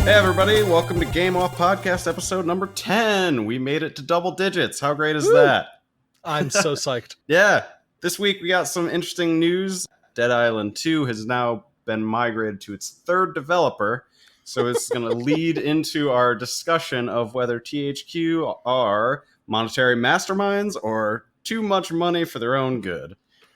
Hey everybody, welcome to Game Off Podcast episode number 10. We made it to double digits. How great is that? I'm so psyched. Yeah, this week we got some interesting news. Dead Island 2 has now been migrated to its third developer, so it's going to lead into our discussion of whether THQ are monetary masterminds or too much money for their own good.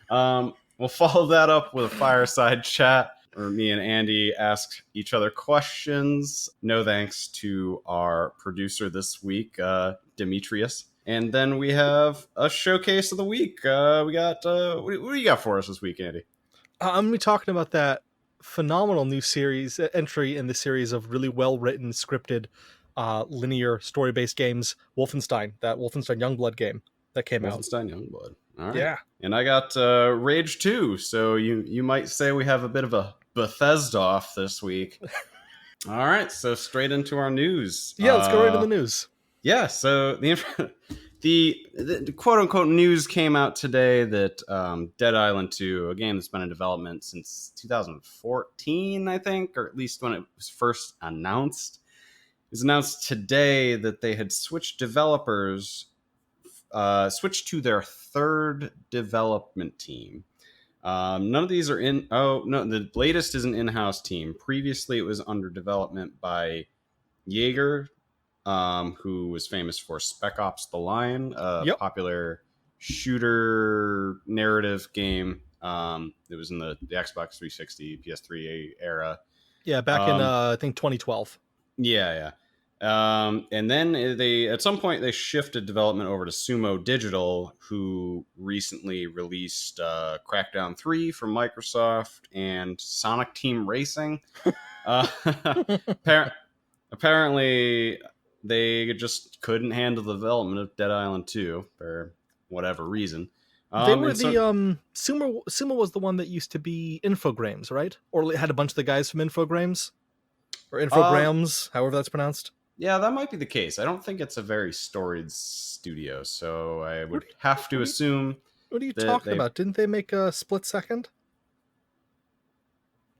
We'll follow that up with a fireside chat where me and Andy ask each other questions. No thanks to our producer this week, Demetrius. And then we have a showcase of the week. We got what do you got for us this week, Andy? I'm going to be talking about that phenomenal new series entry in the series of really well-written, scripted, linear story-based games, Wolfenstein, that Wolfenstein Youngblood game that came out. Wolfenstein Youngblood. All right. Yeah. And I got Rage 2, so you might say we have a bit of a Bethesda off this week. All right, so straight into our news. Yeah, let's go right into the news. Yeah, so the quote-unquote news came out today that Dead Island 2, a game that's been in development since 2014, I think, or at least when it was first announced, it was announced today that they had switched developers, switched to their third development team. None of these are in... Oh, no, the latest is an in-house team. Previously, it was under development by Jaeger, who was famous for Spec Ops: The Line, a popular shooter narrative game. It was in the Xbox 360, PS3 era. Yeah, back in, I think, 2012. Yeah. And then at some point they shifted development over to Sumo Digital, who recently released Crackdown 3 from Microsoft and Sonic Team Racing. Apparently they just couldn't handle the development of Dead Island 2 for whatever reason. They were Sumo was the one that used to be Infogrames, right? Or had a bunch of the guys from Infogrames? Or Infograms, however that's pronounced. Yeah, that might be the case. I don't think it's a very storied studio, so I would have to assume... What are you talking about? Didn't they make a Split Second?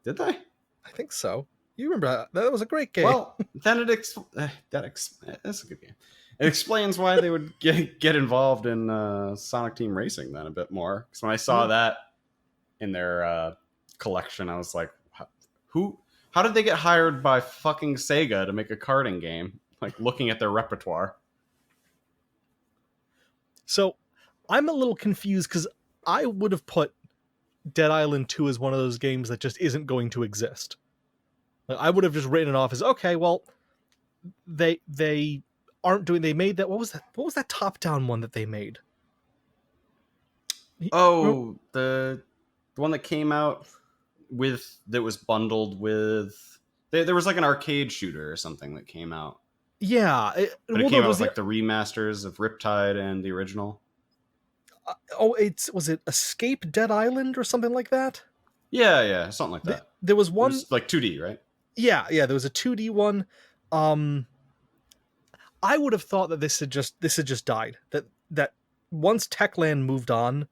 Did they? I think so. You remember that was a great game. Well, then that's a good game. It explains why they would get involved in Sonic Team Racing then a bit more. Because when I saw that in their collection, I was like, how did they get hired by fucking Sega to make a karting game? Like, looking at their repertoire. So, I'm a little confused because I would have put Dead Island 2 as one of those games that just isn't going to exist. Like, I would have just written it off as, okay, well, they aren't doing... They made that... What was that top-down one that they made? Oh, the one that came out... that was bundled with there was like an arcade shooter or something that came out. Yeah, it came out with like the remasters of Riptide and the original. Was it Escape Dead Island or something like that? Yeah, something like that. There was one like 2D, right? Yeah, there was a 2D one. I would have thought that this had just died. That once Techland moved on,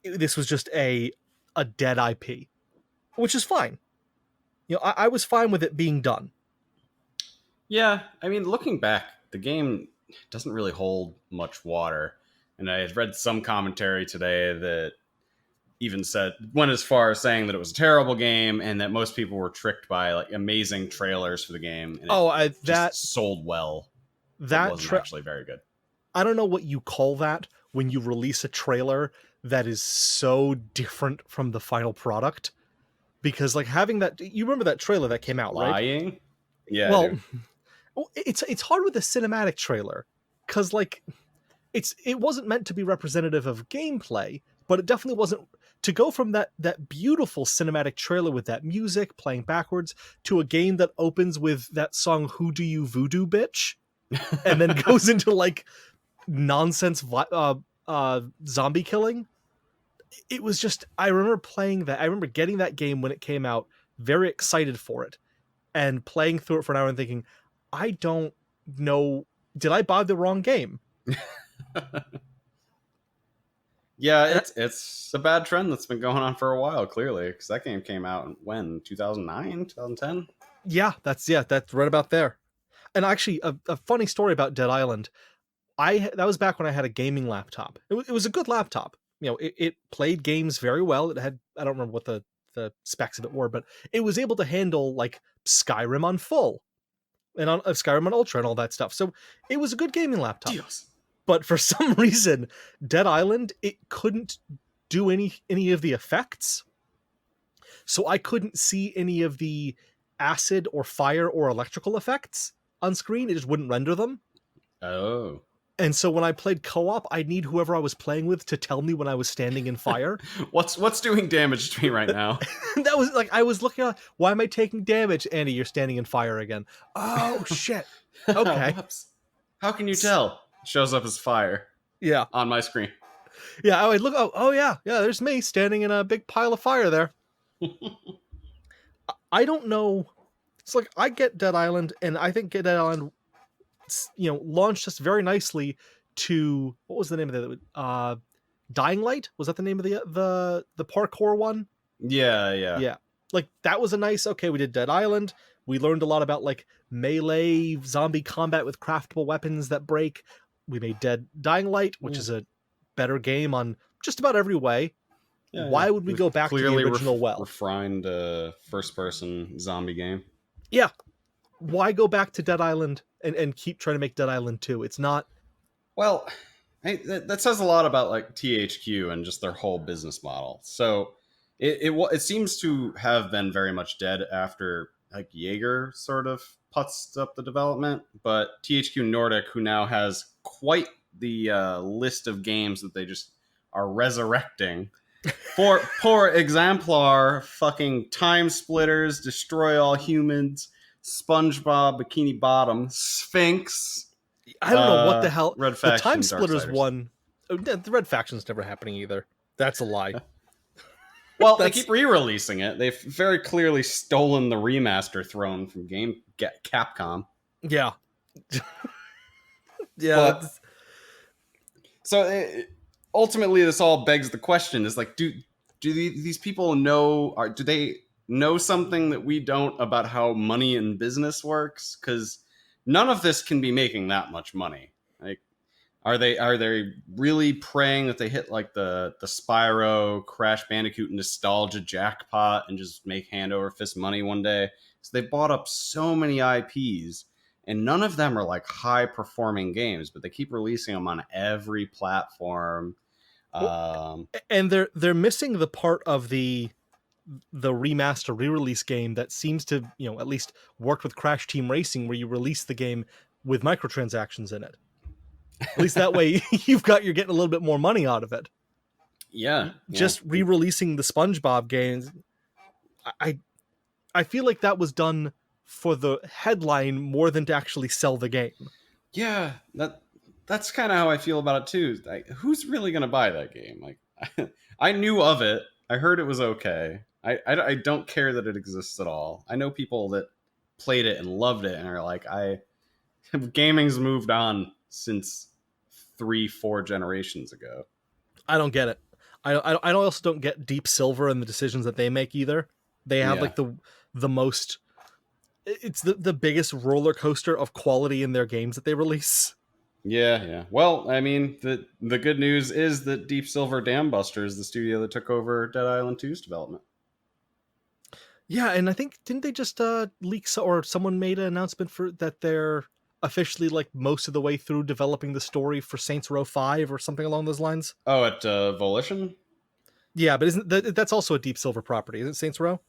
this was just a dead IP, which is fine. I was fine with it being done. Yeah, I mean, looking back, the game doesn't really hold much water. And I had read some commentary today that even went as far as saying that it was a terrible game and that most people were tricked by like amazing trailers for the game. And that sold well. That wasn't actually very good. I don't know what you call that when you release a trailer that is so different from the final product, because like having that, you remember that trailer that came out, right? Lying? Yeah. Well, it's hard with a cinematic trailer because like it wasn't meant to be representative of gameplay, but it definitely wasn't to go from that beautiful cinematic trailer with that music playing backwards to a game that opens with that song "Who Do You Voodoo Bitch," and then goes into like nonsense zombie killing. It was just, I remember playing that. I remember getting that game when it came out, very excited for it, and playing through it for an hour and thinking, I don't know, did I buy the wrong game? Yeah, it's a bad trend that's been going on for a while, clearly, because that game came out when, 2009, 2010? That's right about there. And actually, a funny story about Dead Island. That was back when I had a gaming laptop. It was a good laptop. It played games very well. It had, I don't remember what the specs of it were, but it was able to handle like Skyrim on full and on Skyrim on Ultra and all that stuff. So it was a good gaming laptop. Dios. But for some reason, Dead Island, it couldn't do any of the effects. So I couldn't see any of the acid or fire or electrical effects on screen. It just wouldn't render them. Oh. And so when I played co-op, I'd need whoever I was playing with to tell me when I was standing in fire. What's doing damage to me right now? That was like, I was looking at, why am I taking damage? Andy, you're standing in fire again. Oh, shit. Okay. How can you tell? Shows up as fire. Yeah. On my screen. Yeah, I would look, oh yeah, there's me standing in a big pile of fire there. I don't know. It's like, I get Dead Island, and I think Dead Island, launched us very nicely to, what was the name of that? Dying Light? Was that the name of the parkour one? Yeah. Like, that was a nice, okay, we did Dead Island. We learned a lot about like melee zombie combat with craftable weapons that break. We made Dying Light, which is a better game on just about every way. Why would we go back to the original refined first-person zombie game? Yeah. Why go back to Dead Island and keep trying to make Dead Island 2? It's not... Well, that says a lot about like THQ and just their whole business model. So it seems to have been very much dead after like Jaeger sort of putzed up the development. But THQ Nordic, who now has quite the list of games that they just are resurrecting. For exemplar, fucking Time Splitters, Destroy All Humans, SpongeBob, Bikini Bottom, Sphinx. I don't know what the hell. Red Faction, the Time Splitters one. The Red Faction's never happening either. That's a lie. Well, they keep re-releasing it. They've very clearly stolen the remaster throne from Capcom. Yeah. Yeah. So ultimately, this all begs the question: is like, do these people know? Do they know something that we don't about how money in business works? Because none of this can be making that much money. Like, are they really praying that they hit like the Spyro, Crash Bandicoot nostalgia jackpot and just make hand over fist money one day? So they bought up so many IPs. And none of them are like high performing games, but they keep releasing them on every platform. And they're missing the part of the remaster re-release game that seems to, at least work with Crash Team Racing, where you release the game with microtransactions in it. At least that way you're getting a little bit more money out of it. Yeah. Just re-releasing the SpongeBob games, I feel like that was done for the headline more than to actually sell the game. Yeah, that's kind of how I feel about it too. Like, who's really going to buy that game? Like, I knew of it. I heard it was okay. I don't care that it exists at all. I know people that played it and loved it and are like, gaming's moved on since 3-4 generations ago. I don't get it. I also don't get Deep Silver and the decisions that they make either. They have like the most... It's the biggest roller coaster of quality in their games that they release. Yeah. Well, I mean, the good news is that Deep Silver Dam Buster is the studio that took over Dead Island 2's development. Yeah, and I think, didn't they just leak, or someone made an announcement for that they're officially like most of the way through developing the story for Saints Row 5 or something along those lines? Oh, at Volition? Yeah, but that's also a Deep Silver property, isn't Saints Row?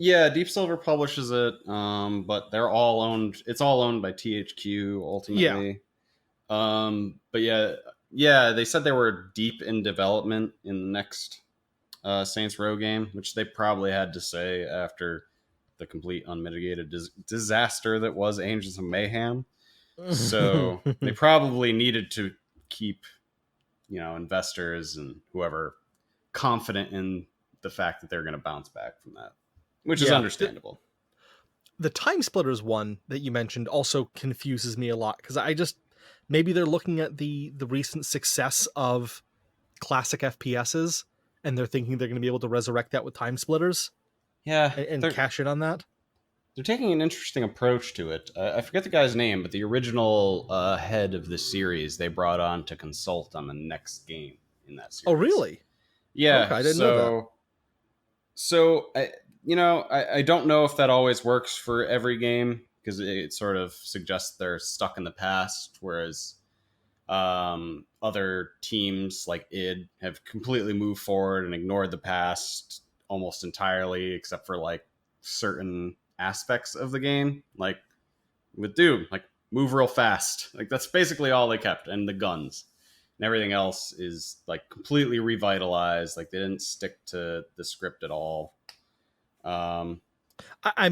Yeah, Deep Silver publishes it, but they're all owned. It's all owned by THQ ultimately. Yeah. But yeah, they said they were deep in development in the next Saints Row game, which they probably had to say after the complete unmitigated disaster that was Angels of Mayhem. So they probably needed to keep, investors and whoever confident in the fact that they're going to bounce back from that. Which is understandable. The Time Splitters one that you mentioned also confuses me a lot, because maybe they're looking at the recent success of classic FPSs and they're thinking they're going to be able to resurrect that with Time Splitters. Yeah. And cash in on that. they're taking an interesting approach to it. I forget the guy's name, but the original head of the series they brought on to consult on the next game in that series. Oh, really? Yeah. Okay, I didn't know that. So I don't know if that always works for every game because it sort of suggests they're stuck in the past, whereas other teams like id have completely moved forward and ignored the past almost entirely, except for like certain aspects of the game, like with Doom, like move real fast. Like that's basically all they kept, and the guns. And everything else is like completely revitalized. Like they didn't stick to the script at all. I'm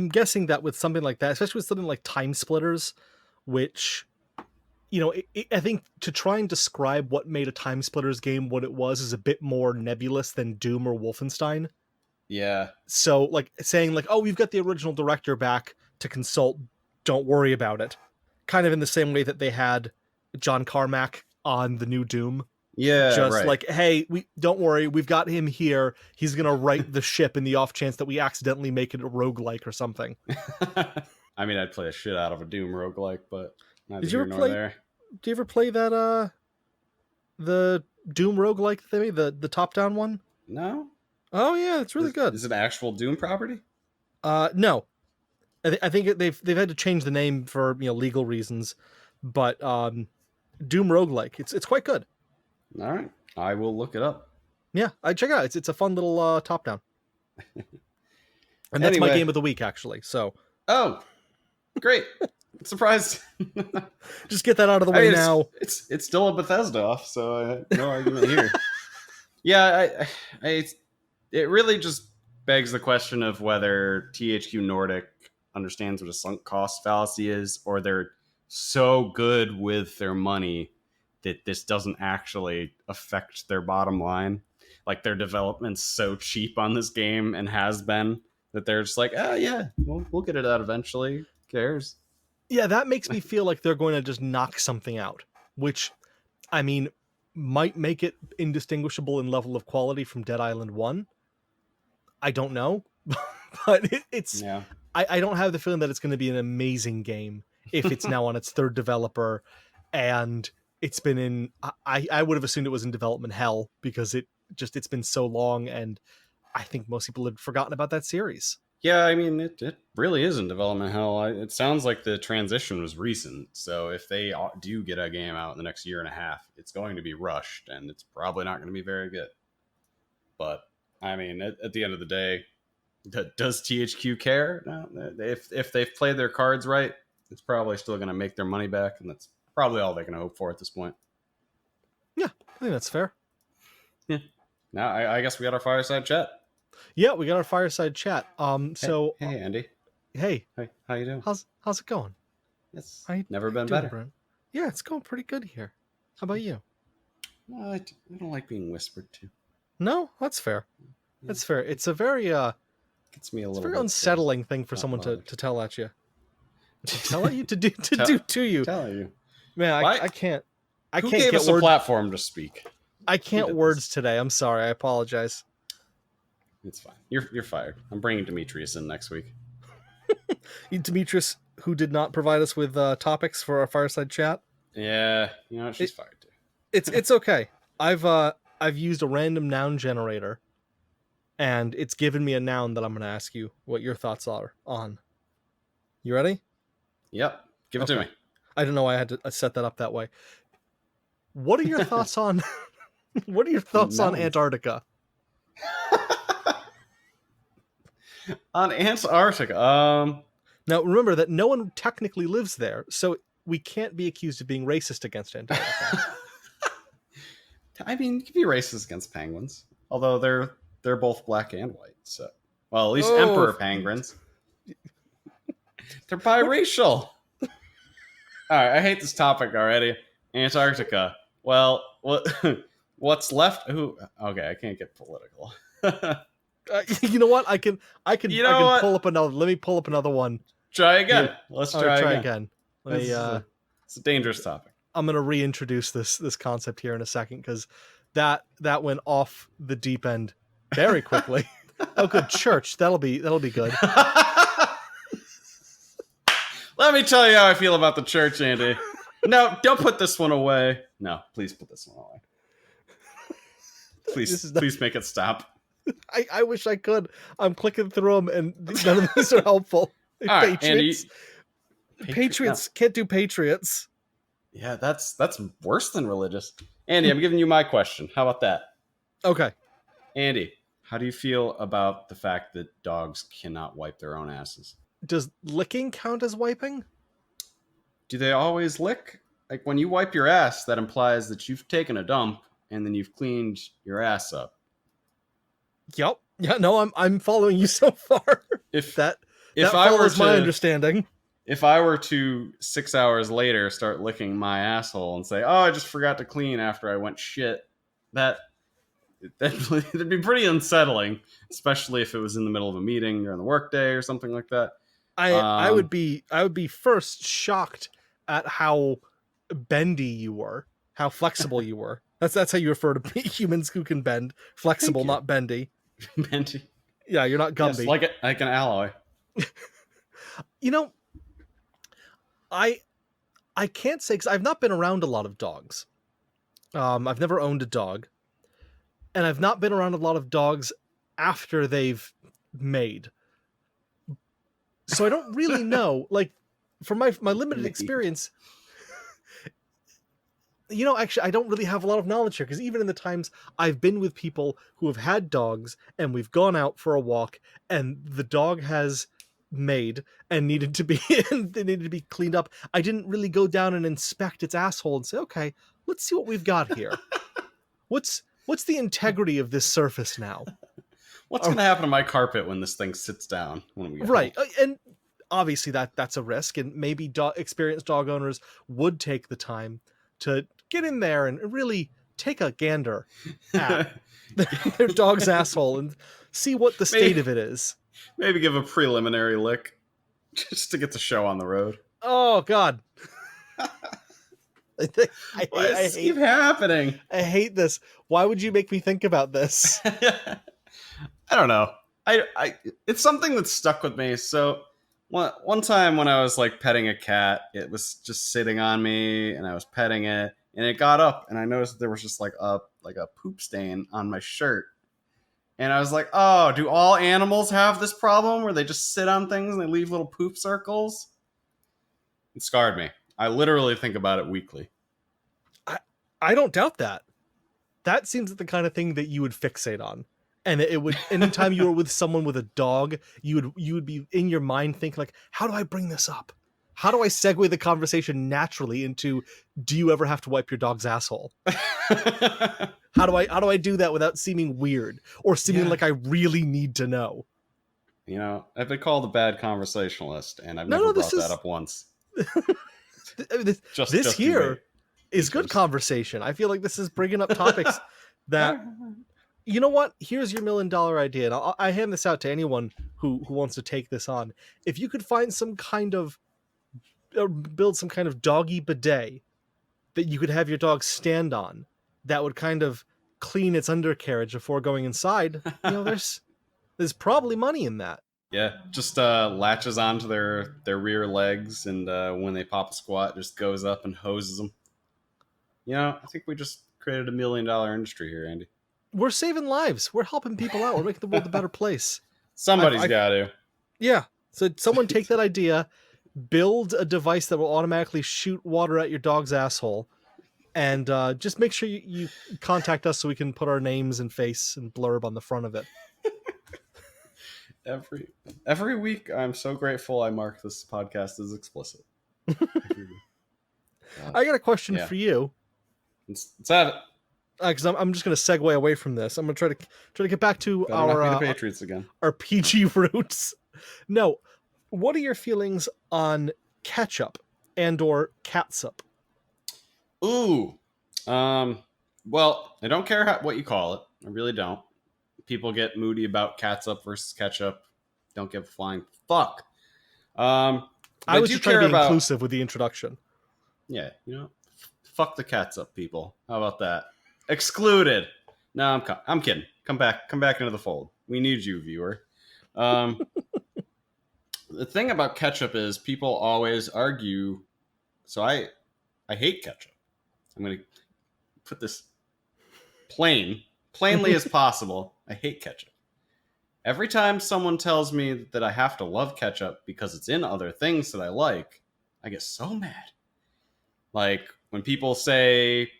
guessing that with something like that, especially with something like Time Splitters, which, I think to try and describe what made a Time Splitters game what it was is a bit more nebulous than Doom or Wolfenstein. Yeah. So, like, saying, like, oh, we've got the original director back to consult, don't worry about it. Kind of in the same way that they had John Carmack on the new Doom. Yeah, just right. like, hey, we don't worry, we've got him here. He's gonna right the ship in the off chance that we accidentally make it a roguelike or something. I mean, I'd play a shit out of a Doom roguelike, but neither Did you here ever nor play? there. Do you ever play that the Doom roguelike thing, the top down one? No. Oh yeah, it's really good. Is it an actual Doom property? No. I think they've had to change the name for legal reasons, but Doom roguelike, it's quite good. All right, I will look it up. Yeah, I check it out. It's a fun little top down, and that's my game of the week actually. So, oh, great! Surprised. Just get that out of the way now. It's still a Bethesda off, so no argument here. Yeah, it really just begs the question of whether THQ Nordic understands what a sunk cost fallacy is, or they're so good with their money that this doesn't actually affect their bottom line. Like their development's so cheap on this game and has been that they're just like, oh yeah, we'll get it out eventually. Who cares? Yeah, that makes me feel like they're going to just knock something out, which, I mean, might make it indistinguishable in level of quality from Dead Island 1. I don't know, but it's... Yeah. I don't have the feeling that it's going to be an amazing game if it's now on its third developer, and it's been in... I would have assumed it was in development hell, because it's been so long, and I think most people have forgotten about that series. Yeah, I mean, it really is in development hell. It sounds like the transition was recent, so if they do get a game out in the next year and a half, it's going to be rushed, and it's probably not going to be very good. But, I mean, at the end of the day, does THQ care? No, if they've played their cards right, it's probably still going to make their money back, and that's probably all they can hope for at this point. Yeah, I think that's fair. Yeah. Now, I guess we got our fireside chat. Yeah, we got our fireside chat. So hey Andy. Hey, how you doing? How's it going? It's never been better. Brent? Yeah, it's going pretty good here. How about you? I don't like being whispered to. No, that's fair. Yeah. That's fair. It's a very gets me a little. It's a very unsettling thing for someone to tell at you. To tell at you to do to you. Tell you. Man, I can't. Who gave us a platform to speak? I can't words today. I'm sorry. I apologize. It's fine. You're fired. I'm bringing Demetrius in next week. Demetrius, who did not provide us with topics for our fireside chat. Yeah, she's fired too. It's okay. I've used a random noun generator, and it's given me a noun that I'm going to ask you what your thoughts are on. You ready? Yep. Give it to me. I don't know why I had to set that up that way. What are your thoughts on? What are your thoughts on Antarctica? On Antarctica. Now remember that no one technically lives there, so we can't be accused of being racist against Antarctica. I mean, you can be racist against penguins, although they're both black and white. So, well, at least emperor penguins. They're biracial. All right, I hate this topic already. Antarctica. Well, what's left? Okay, I can't get political. You know what? I can pull up another. Let me pull up another one. Try again. Let's try again. It's a dangerous topic. I'm gonna reintroduce this concept here in a second because that went off the deep end very quickly. Oh, good. Church. That'll be good. Let me tell you how I feel about the church, Andy. No, don't put this one away. No, please put this one away. Please make it stop. I wish I could. I'm clicking through them, and none of these are helpful. All right, Patriots. Andy, Patriots can't do Patriots. Yeah, that's worse than religious. Andy, I'm giving you my question. How about that? Okay. Andy, how do you feel about the fact that dogs cannot wipe their own asses? Does licking count as wiping? Do they always lick? Like when you wipe your ass, that implies that you've taken a dump and then you've cleaned your ass up. Yep. Yeah, no, I'm following you so far. If that I were follows my understanding. If I were to 6 hours later start licking my asshole and say, "Oh, I just forgot to clean after I went shit," that'd be pretty unsettling, especially if it was in the middle of a meeting during the workday or something like that. I would be first shocked at how bendy you were, how flexible you were. That's how you refer to humans who can bend. Flexible, not bendy. Bendy. Yeah, you're not Gumby. Yes, like an alloy. You know, I can't say, because I've not been around a lot of dogs. I've never owned a dog, and I've not been around a lot of dogs after they've made. So I don't really know. Like, from my limited experience, actually, I don't really have a lot of knowledge here, because even in the times I've been with people who have had dogs and we've gone out for a walk and the dog has made and needed to be cleaned up, I didn't really go down and inspect its asshole and say, okay, let's see what we've got here. What's the integrity of this surface now? What's going to happen to my carpet when this thing sits down? When we right home? And obviously that's a risk, and maybe experienced dog owners would take the time to get in there and really take a gander at their dog's asshole and see what the state of it is. Maybe give a preliminary lick just to get the show on the road. Oh, God. I keep happening? I hate this. Why would you make me think about this? I don't know. It's something that's stuck with me. So one time when I was like petting a cat, it was just sitting on me and I was petting it and it got up and I noticed there was just like a poop stain on my shirt. And I was like, oh, do all animals have this problem where they just sit on things and they leave little poop circles? It scarred me. I literally think about it weekly. I don't doubt that. That seems like the kind of thing that you would fixate on. And it would, anytime you were with someone with a dog, you would be in your mind thinking like, how do I bring this up? How do I segue the conversation naturally into, do you ever have to wipe your dog's asshole? How do I do that without seeming weird or seeming like I really need to know? You know, I've been called a bad conversationalist, and I've never brought that up once. This here is good conversation. I feel like this is bringing up topics that, you know what? Here's your $1 million idea, and I hand this out to anyone who wants to take this on. If you could find some kind of, or build some kind of doggy bidet that you could have your dog stand on, that would kind of clean its undercarriage before going inside, there's probably money in that. Yeah, just latches onto their rear legs, and when they pop a squat, just goes up and hoses them. You know, I think we just created $1 million industry here, Andy. We're saving lives. We're helping people out. We're making the world a better place. Somebody's got to. Yeah. So someone take that idea, build a device that will automatically shoot water at your dog's asshole, and just make sure you contact us so we can put our names and face and blurb on the front of it. Every week, I'm so grateful I mark this podcast as explicit. I got a question for you. Let's have it. Because I'm just going to segue away from this. I'm going to try to get back to our Patriots again. Our PG roots. No, what are your feelings on ketchup and/or catsup? Ooh, well, I don't care what you call it. I really don't. People get moody about catsup versus ketchup. Don't give a flying fuck. I was just trying to be inclusive with the introduction. Yeah, fuck the catsup people. How about that? Excluded. No, I'm kidding. Come back into the fold. We need you, viewer. The thing about ketchup is people always argue. So I hate ketchup. I'm going to put this plainly as possible. I hate ketchup. Every time someone tells me that I have to love ketchup because it's in other things that I like, I get so mad. Like when people say,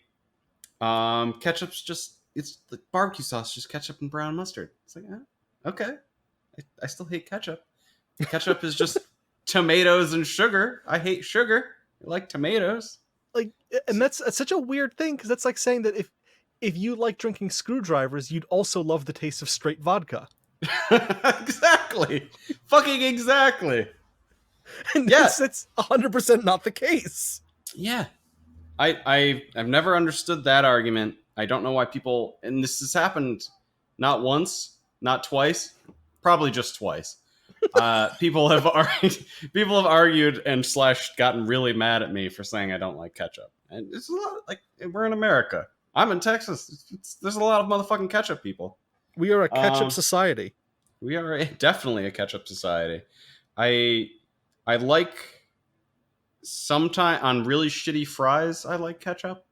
ketchup's just, it's the barbecue sauce, just ketchup and brown mustard. It's like, okay. I still hate ketchup. Ketchup is just tomatoes and sugar. I hate sugar. I like tomatoes. Like, and that's such a weird thing, because that's like saying that if you like drinking screwdrivers, you'd also love the taste of straight vodka. Exactly. Fucking exactly. And that's 100% not the case. Yeah. I've never understood that argument. I don't know why people, and this has happened not once, not twice, probably just twice. People have argued and / gotten really mad at me for saying I don't like ketchup. And it's a lot, like, we're in America. I'm in Texas. There's a lot of motherfucking ketchup people. We are a ketchup society. We are definitely a ketchup society. I like, sometimes on really shitty fries, I like ketchup,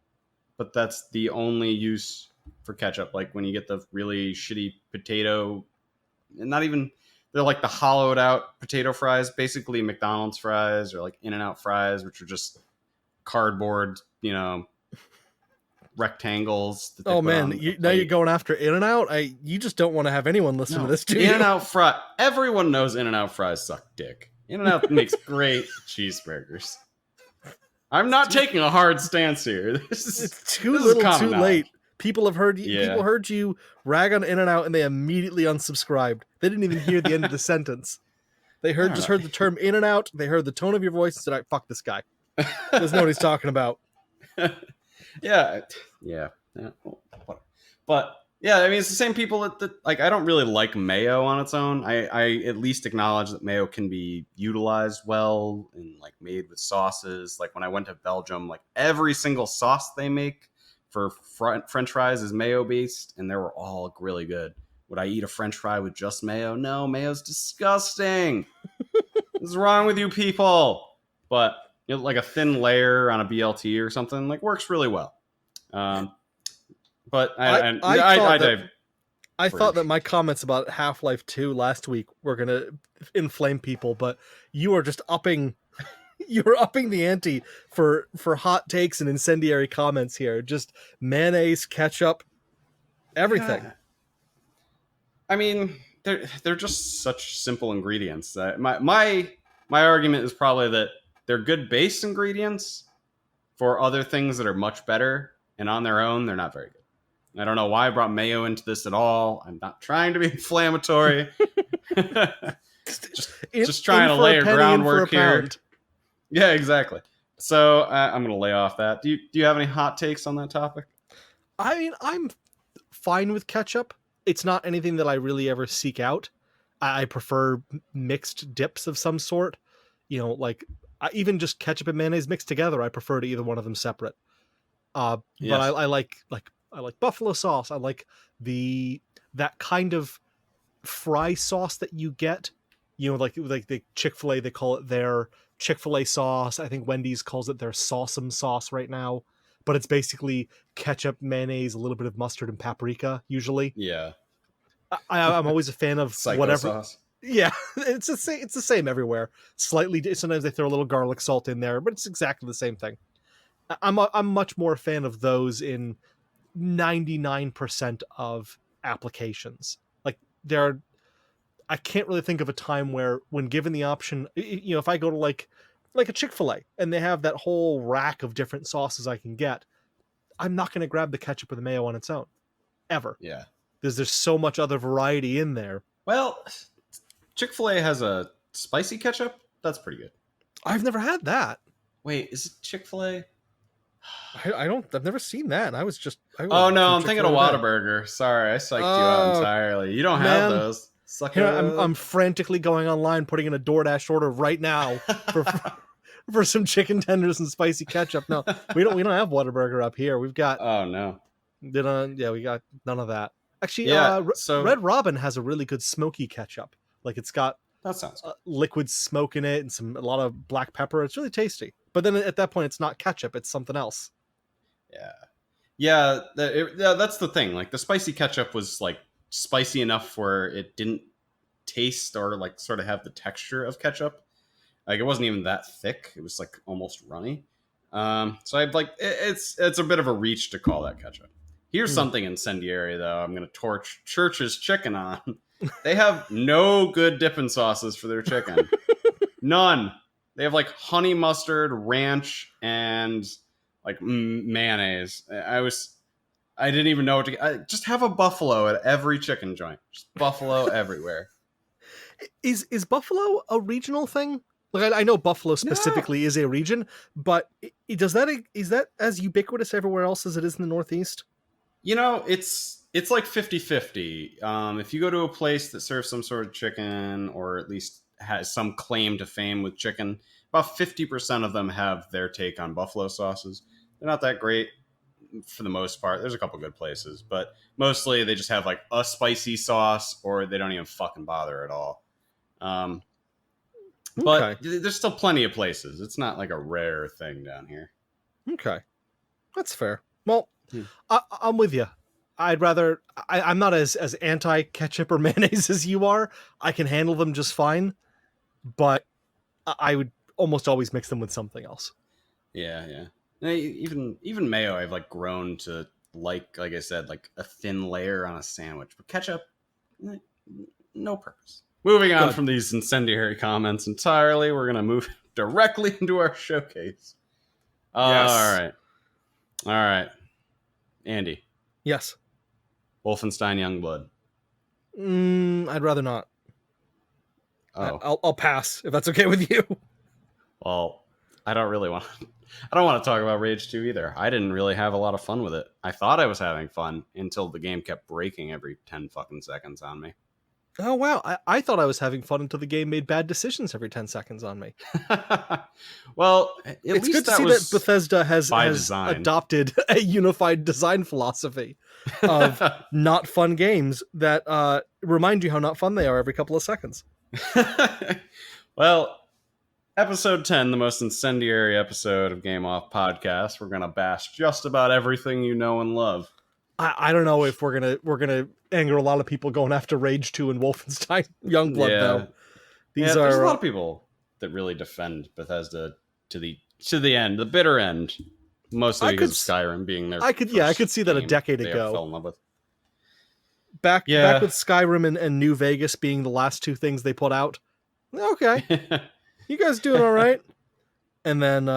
but that's the only use for ketchup. Like when you get the really shitty potato, and not even, they're like the hollowed out potato fries, basically McDonald's fries or like In-N-Out fries, which are just cardboard, rectangles. Oh man, now you're going after In-N-Out? You just don't want to have anyone listen to this, do you? In-N-Out fry. Everyone knows In-N-Out fries suck dick. In-N-Out makes great cheeseburgers. I'm not taking a hard stance here. It's too little, too late. People have heard you. Yeah. People heard you rag on In-N-Out, and they immediately unsubscribed. They didn't even hear the end of the sentence. They heard the term In-N-Out. They heard the tone of your voice and said, "Fuck this guy." Doesn't know what he's talking about. Yeah. But yeah, I mean, it's the same people that like. I don't really like mayo on its own. I at least acknowledge that mayo can be utilized well and like made with sauces. Like when I went to Belgium, like every single sauce they make for French fries is mayo based, and they were all really good. Would I eat a French fry with just mayo? No, mayo's disgusting. What's wrong with you people? But like a thin layer on a BLT or something, like works really well. But I thought that my comments about Half-Life 2 last week were gonna inflame people, but you are just upping. You're upping the ante for hot takes and incendiary comments here. Just mayonnaise, ketchup, everything. Yeah. I mean, they're just such simple ingredients. My argument is probably that they're good base ingredients for other things that are much better, and on their own, they're not very good. I don't know why I brought mayo into this at all. I'm not trying to be inflammatory. just trying to lay a groundwork here. Yeah, exactly. So I'm going to lay off that. Do you have any hot takes on that topic? I mean, I'm fine with ketchup. It's not anything that I really ever seek out. I prefer mixed dips of some sort. Like even just ketchup and mayonnaise mixed together. I prefer to either one of them separate. Yes. But I like buffalo sauce. I like that kind of fry sauce that you get. Like the Chick-fil-A, they call it their Chick-fil-A sauce. I think Wendy's calls it their Sawsome sauce right now, but it's basically ketchup, mayonnaise, a little bit of mustard and paprika usually. Yeah. I'm always a fan of Psycho whatever sauce. Yeah, it's the same everywhere. Slightly, sometimes they throw a little garlic salt in there, but it's exactly the same thing. I'm much more a fan of those in 99% of applications. Like I can't really think of a time when given the option, if I go to like a Chick-fil-A and they have that whole rack of different sauces I can get, I'm not going to grab the ketchup or the mayo on its own, ever. Yeah, there's so much other variety in there. Well, Chick-fil-A has a spicy ketchup. That's pretty good. I've never had that. Wait, is it Chick-fil-A? I've never seen that. And oh no, I'm thinking of Whataburger. Sorry, I psyched you out entirely. You don't have those. Here, I'm frantically going online, putting in a DoorDash order right now for some chicken tenders and spicy ketchup. No, we don't have Whataburger up here. We've got we got none of that. Actually, Red Robin has a really good smoky ketchup. Like it's got That sounds good. liquid smoke in it and a lot of black pepper. It's really tasty. But then at that point, it's not ketchup; it's something else. Yeah. That's the thing. Like the spicy ketchup was like spicy enough where it didn't taste or like sort of have the texture of ketchup. Like it wasn't even that thick. It was like almost runny. So I'd like it's a bit of a reach to call that ketchup. Here's something incendiary though. I'm gonna torch Church's chicken on. They have no good dipping sauces for their chicken. None. They have like honey mustard, ranch, and like mayonnaise. I didn't even know what to just have a buffalo at every chicken joint. Just buffalo everywhere. Is Buffalo a regional thing? Like I know Buffalo specifically is a region, but is that as ubiquitous everywhere else as it is in the Northeast? You know, it's like 50-50. If you go to a place that serves some sort of chicken, or at least has some claim to fame with chicken, about 50% of them have their take on buffalo sauces. They're not that great for the most part. There's a couple good places, but mostly they just have like a spicy sauce, or they don't even fucking bother at all. But there's still plenty of places. It's not like a rare thing down here. Okay, that's fair. Well, I'm with you. I'm not as anti ketchup or mayonnaise as you are. I can handle them just fine, but I would almost always mix them with something else. Yeah. Even mayo, I've like grown to like I said, like a thin layer on a sandwich. But ketchup, no purpose. Moving on from these incendiary comments entirely, we're gonna move directly into our showcase. Yes. All right. Andy. Yes. Wolfenstein Youngblood. I'd rather not. Oh. I'll pass if that's okay with you. Well, I don't want to talk about Rage 2 either. I didn't really have a lot of fun with it. I thought I was having fun until the game kept breaking every 10 fucking seconds on me. Oh, wow. I thought I was having fun until the game made bad decisions every 10 seconds on me. Well, it's good to see that Bethesda has adopted a unified design philosophy of not fun games that remind you how not fun they are every couple of seconds. Well, episode 10, the most incendiary episode of Game Off podcast. We're going to bash just about everything you know and love. I don't know if we're gonna anger a lot of people going after Rage 2 and Wolfenstein Youngblood though. There's a lot of people that really defend Bethesda to the end, the bitter end. Mostly because of Skyrim being their I could see that a decade ago. Fell in love with. Back with Skyrim and New Vegas being the last two things they put out. Okay. You guys doing all right? And then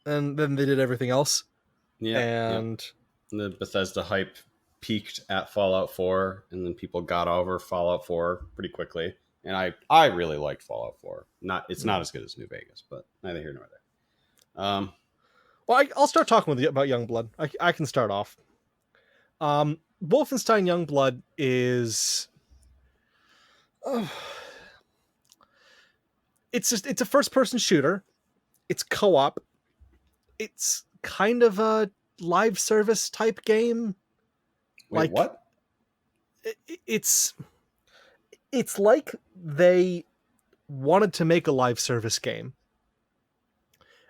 they did everything else. Yeah. And the Bethesda hype peaked at Fallout 4, and then people got over Fallout 4 pretty quickly. And I really liked Fallout 4. It's not as good as New Vegas, but neither here nor there. Well, I'll start talking with you about Youngblood. I can start off. Wolfenstein Youngblood is it's a first-person shooter. It's co-op. It's kind of a live service type game. Wait, what? It's like they wanted to make a live service game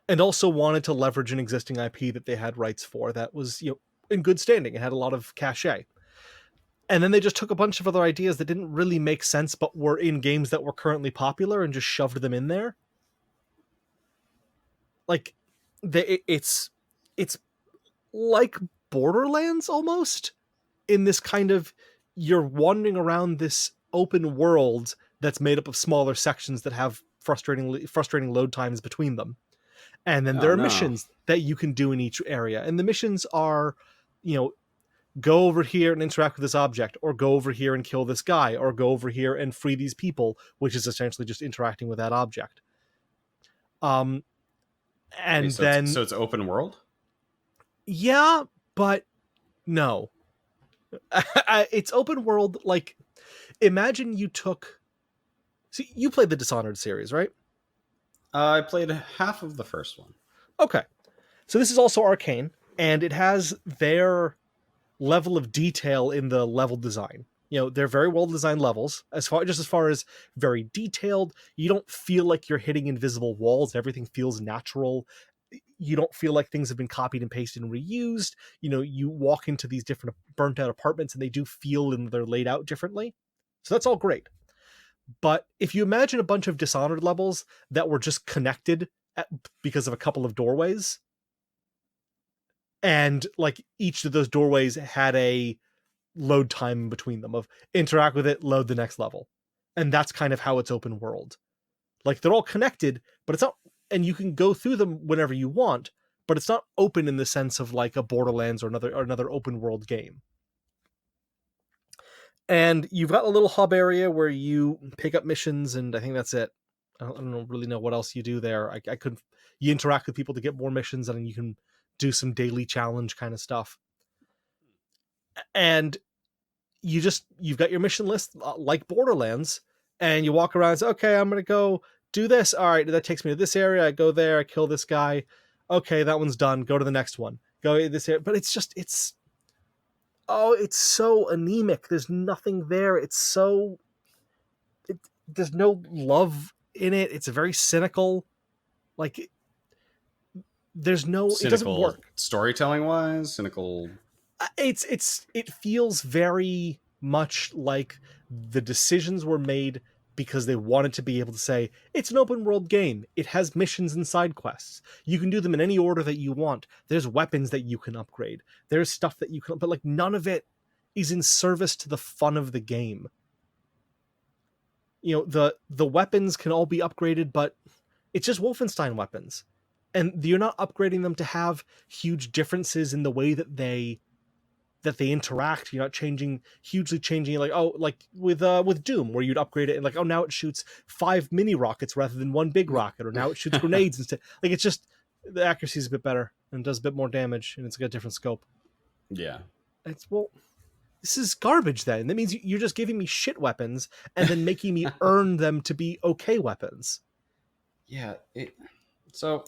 and also wanted to leverage an existing IP that they had rights for that was, in good standing. It had a lot of cachet. And then they just took a bunch of other ideas that didn't really make sense but were in games that were currently popular and just shoved them in there. Like it's like Borderlands almost, in this kind of, you're wandering around this open world that's made up of smaller sections that have frustrating load times between them. And then there are missions that you can do in each area. And the missions are, go over here and interact with this object, or go over here and kill this guy, or go over here and free these people, which is essentially just interacting with that object. So it's open world? Yeah, but no. It's open world. Like, imagine you took... See, you played the Dishonored series, right? I played half of the first one. Okay. So this is also Arcane, and it has their level of detail in the level design. They're very well designed levels, as far as very detailed. You don't feel like you're hitting invisible walls. Everything feels natural. You don't feel like things have been copied and pasted and reused. You walk into these different burnt out apartments and they do feel and they're laid out differently. So that's all great. But if you imagine a bunch of Dishonored levels that were just connected because of a couple of doorways, and like each of those doorways had a load time between them of interact with it, load the next level. And that's kind of how it's open world. Like they're all connected, but it's not, and you can go through them whenever you want, but it's not open in the sense of like a Borderlands or another open world game. And you've got a little hub area where you pick up missions, and I think that's it. I don't really know what else you do there. You interact with people to get more missions, and you can do some daily challenge kind of stuff. And you've got your mission list like Borderlands, and you walk around and say, okay, I'm going to go do this. All right, that takes me to this area. I go there, I kill this guy. Okay, that one's done. Go to the next one. Go to this area. But it's so anemic. There's nothing there. There's no love in it. It's very cynical. Like, there's no, cynical, it doesn't work. Storytelling wise, cynical. It feels very much like the decisions were made because they wanted to be able to say, it's an open world game. It has missions and side quests. You can do them in any order that you want. There's weapons that you can upgrade. There's stuff that you can, but like none of it is in service to the fun of the game. The weapons can all be upgraded, but it's just Wolfenstein weapons. And you're not upgrading them to have huge differences in the way that they interact. You're not hugely changing like with Doom, where you'd upgrade it and like, oh, now it shoots 5 mini rockets rather than 1 big rocket, or now it shoots grenades instead. Like, it's just the accuracy is a bit better and does a bit more damage, and it's got a different scope. Yeah. This is garbage then. That means you're just giving me shit weapons and then making me earn them to be okay weapons. Yeah. So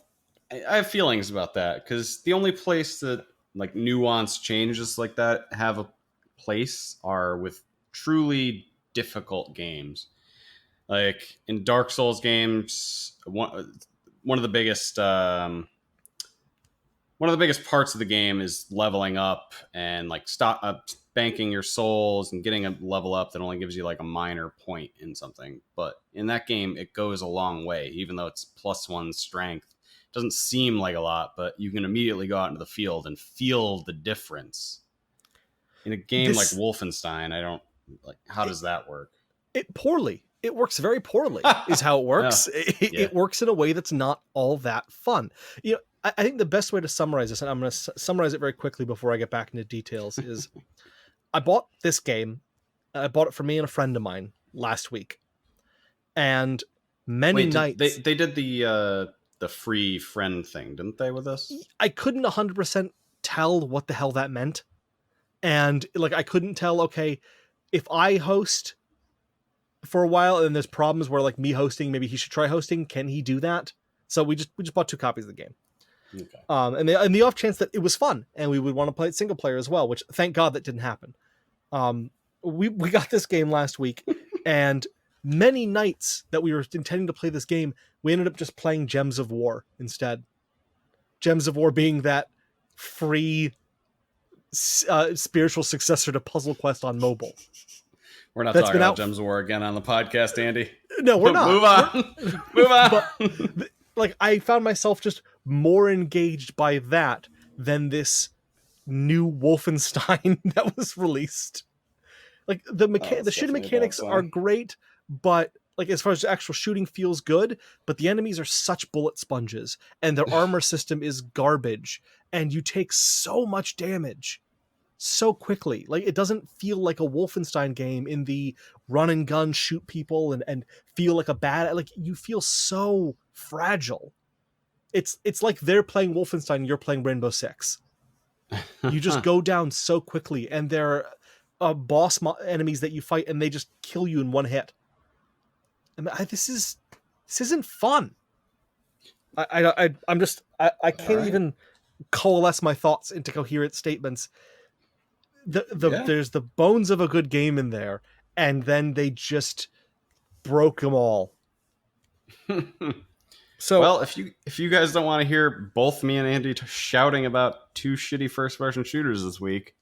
I have feelings about that, because the only place that like nuanced changes like that have a place are with truly difficult games. Like in Dark Souls games, one of the biggest parts of the game is leveling up and like banking your souls and getting a level up that only gives you like a minor point in something. But in that game, it goes a long way, even though it's +1 strength. Doesn't seem like a lot, but you can immediately go out into the field and feel the difference. In a game like Wolfenstein, I don't like. How does that work? It works very poorly is how it works. It works in a way that's not all that fun. I think the best way to summarize this, and I'm going to summarize it very quickly before I get back into details, is I bought this game. I bought it for me and a friend of mine last week. And nights... They did the free friend thing, didn't they, with us? I couldn't 100% tell what the hell that meant. And like, I couldn't tell, okay, if I host for a while and there's problems where like me hosting, maybe he should try hosting. Can he do that? So we just bought 2 copies of the game. Okay. And the off chance that it was fun and we would want to play it single player as well, which thank God that didn't happen. We got this game last week, and many nights that we were intending to play this game, we ended up just playing Gems of War instead. Gems of War being that free spiritual successor to Puzzle Quest on mobile. We're not talking about Gems of War again on the podcast, Andy. No, we're not. Move on. Move on. But, like, I found myself just more engaged by that than this new Wolfenstein that was released. Like, the shooting mechanics are great, but like, as far as the actual shooting feels good, but the enemies are such bullet sponges and their armor system is garbage, and you take so much damage so quickly. Like, it doesn't feel like a Wolfenstein game in the run and gun, shoot people and feel like like, you feel so fragile. It's like they're playing Wolfenstein, you're playing Rainbow Six. You just go down so quickly, and there are boss enemies that you fight and they just kill you in one hit. And this isn't fun. I can't even coalesce my thoughts into coherent statements. Yeah. there's the bones of a good game in there, and then they just broke them all. So Well, if you guys don't want to hear both me and Andy shouting about two shitty first person shooters this week,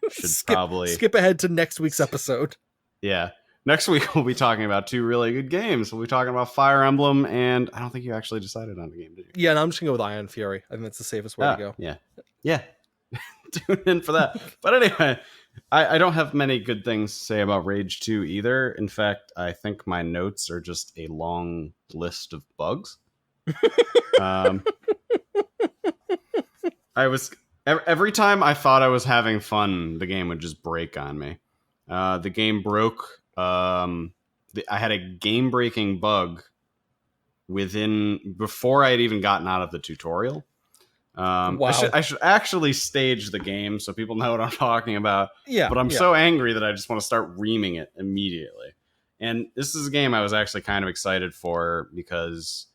should probably skip ahead to next week's episode. Yeah. Next week we'll be talking about two really good games. We'll be talking about Fire Emblem, and I don't think you actually decided on a game, did you? Yeah, and I'm just gonna go with Iron Fury. I think that's the safest way to go. Yeah. Tune in for that. But anyway, I don't have many good things to say about Rage 2 either. In fact, I think my notes are just a long list of bugs. I was every time I thought I was having fun, the game would just break on me. The game broke. I had a game-breaking bug before I had even gotten out of the tutorial. Wow. I should actually stage the game so people know what I'm talking about. Yeah. But I'm so angry that I just want to start reaming it immediately. And this is a game I was actually kind of excited for because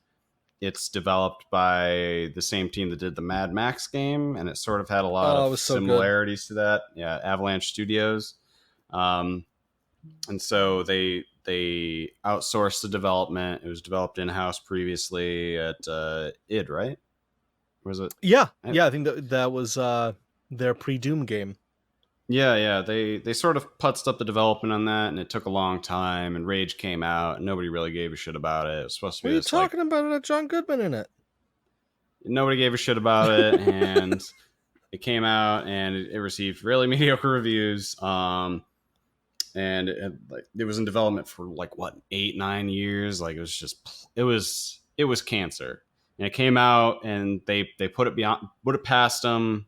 it's developed by the same team that did the Mad Max game, and it sort of had a lot of similarities to that. Yeah, Avalanche Studios. And so they outsourced the development. It was developed in-house previously at id, right? Was it? Yeah, I think that was their pre-Doom game. Yeah. They sort of putzed up the development on that, and it took a long time. And Rage came out, and nobody really gave a shit about it. It was supposed to be. What are you talking about? It had John Goodman in it. Nobody gave a shit about it, and it came out, and it received really mediocre reviews. And it was in development for 8-9 years. Like it was cancer. And it came out, and they put it past them,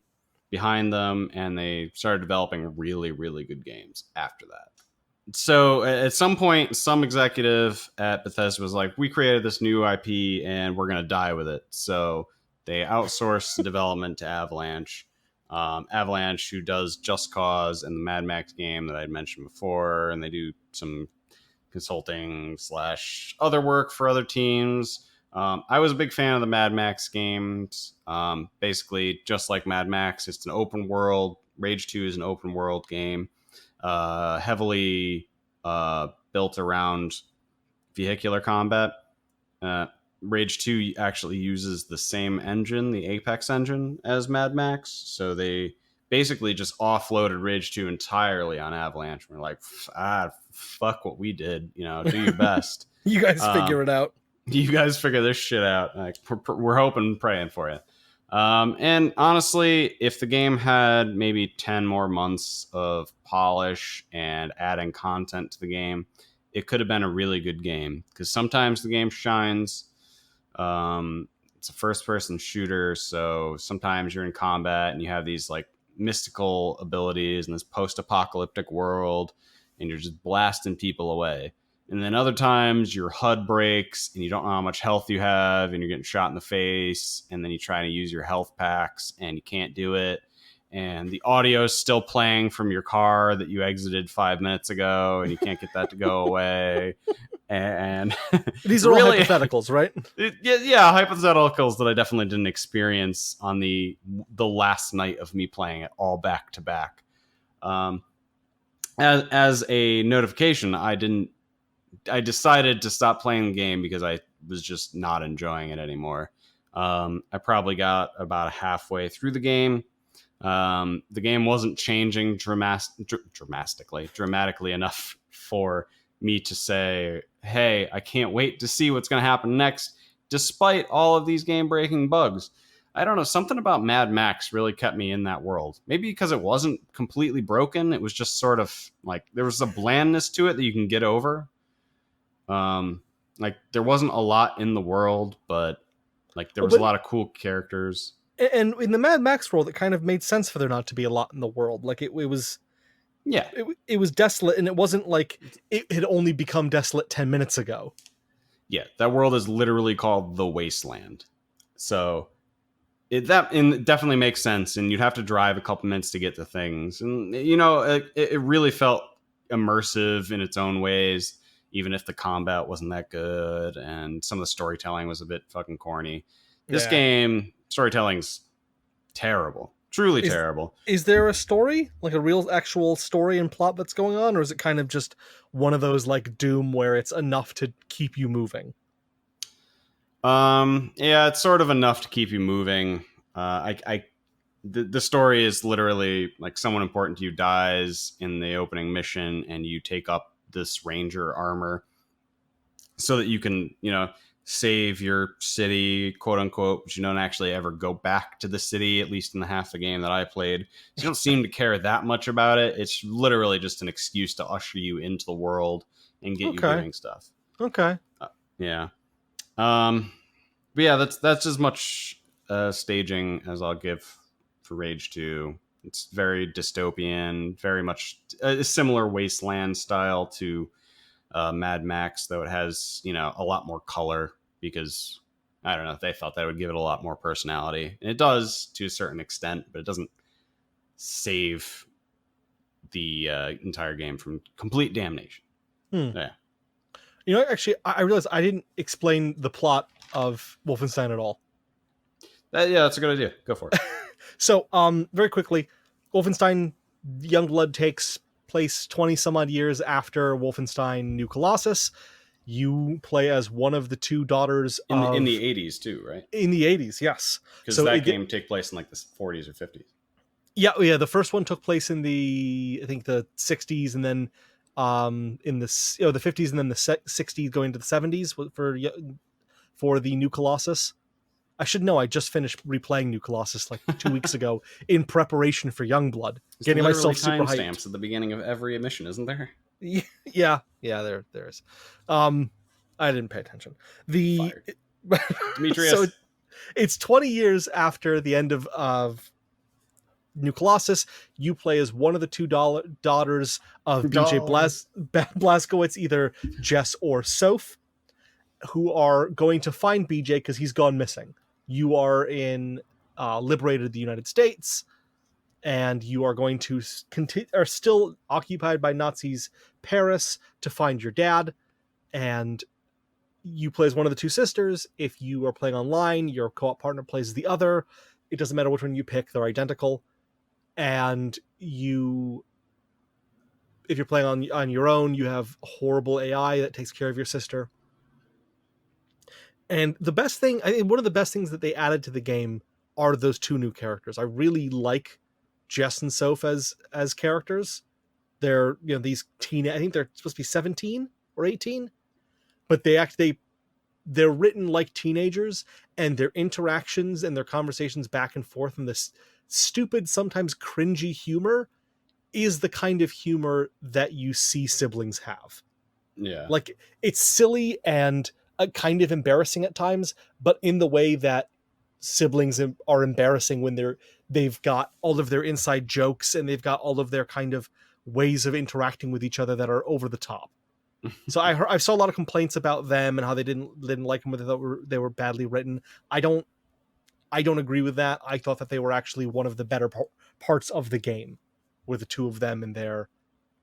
behind them, and they started developing really, really good games after that. So at some point, some executive at Bethesda was like, we created this new IP and we're going to die with it. So they outsourced the development to Avalanche. Avalanche, who does Just Cause and the Mad Max game that I'd mentioned before, and they do some consulting / other work for other teams. I was a big fan of the Mad Max games. Basically, just like Mad Max, it's an open world. Rage 2 is an open world game, heavily built around vehicular combat. Rage 2 actually uses the same engine, the Apex engine, as Mad Max. So they basically just offloaded Rage 2 entirely on Avalanche. We're like, fuck what we did. Do your best. You guys figure it out. You guys figure this shit out. Like, we're hoping and praying for you. And honestly, if the game had maybe 10 more months of polish and adding content to the game, it could have been a really good game. Because sometimes the game shines. It's a first-person shooter, so sometimes you're in combat and you have these mystical abilities in this post-apocalyptic world, and you're just blasting people away. And then other times your HUD breaks and you don't know how much health you have, and you're getting shot in the face, and then you try to use your health packs and you can't do it. And the audio is still playing from your car that you exited 5 minutes ago, and you can't get that to go away. And these are really all hypotheticals, right? Yeah, hypotheticals that I definitely didn't experience on the last night of me playing it all back to back. As a notification, I decided to stop playing the game because I was just not enjoying it anymore. I probably got about halfway through the game. The game wasn't changing dramatically enough for me to say, hey, I can't wait to see what's going to happen next, despite all of these game-breaking bugs. I don't know, something about Mad Max really kept me in that world. Maybe because it wasn't completely broken. It was just sort of there was a blandness to it that you can get over. There wasn't a lot in the world, but there was a lot of cool characters. And in the Mad Max world, it kind of made sense for there not to be a lot in the world. It was, it was desolate, and it wasn't like it had only become desolate 10 minutes ago. Yeah, that world is literally called the Wasteland. So it definitely makes sense, and you'd have to drive a couple minutes to get to things. And, it really felt immersive in its own ways, even if the combat wasn't that good, and some of the storytelling was a bit fucking corny. This game, storytelling's terrible. Truly terrible. Is there a story, like a real actual story and plot that's going on, or is it kind of just one of those like Doom where it's enough to keep you moving? Yeah, it's sort of enough to keep you moving. The story is literally like someone important to you dies in the opening mission, and you take up this ranger armor so that you can, save your city, quote unquote, but you don't actually ever go back to the city, at least in the half the game that I played. So you don't seem to care that much about it. It's literally just an excuse to usher you into the world and get you doing stuff. Okay. Yeah. But yeah, that's as much staging as I'll give for Rage 2. It's very dystopian, very much a similar wasteland style to Mad Max, though it has, a lot more color because, I don't know, they thought that would give it a lot more personality. And it does to a certain extent, but it doesn't save the entire game from complete damnation. Yeah. Actually, I realized I didn't explain the plot of Wolfenstein at all. Yeah, that's a good idea. Go for it. So, very quickly, Wolfenstein Youngblood takes place 20 some odd years after Wolfenstein New Colossus. You play as one of the two daughters in the 80s too, right? In the 80s, yes. Because that game took place in like the 40s or 50s. Yeah. The first one took place in the 60s, and then in the 50s, and then the 60s going to the 70s for the New Colossus. I should know. I just finished replaying New Colossus like 2 weeks ago in preparation for Youngblood. There's getting myself super hyped. Timestamps at the beginning of every emission, isn't there? Yeah. There is. I didn't pay attention. Demetrius. So it's 20 years after the end of New Colossus. You play as one of the two daughters of BJ Blazkowicz, either Jess or Soph, who are going to find BJ because he's gone missing. You are liberated the United States, and you are going to are still occupied by Nazis Paris to find your dad. And you play as one of the two sisters. If you are playing online, your co-op partner plays the other. It doesn't matter which one you pick, they're identical. And if you're playing on your own, you have horrible AI that takes care of your sister. And the best thing, I think one of the best things that they added to the game are those two new characters. I really like Jess and Soph as characters. They're, these I think they're supposed to be 17 or 18, but they're written like teenagers, and their interactions and their conversations back and forth and this stupid, sometimes cringy humor is the kind of humor that you see siblings have. Yeah. Like, it's silly and kind of embarrassing at times, but in the way that siblings are embarrassing when they've got all of their inside jokes and they've got all of their kind of ways of interacting with each other that are over the top. So I saw a lot of complaints about them and how they didn't like them, whether they were badly written. I don't agree with that. I thought that they were actually one of the better parts of the game, were the two of them, and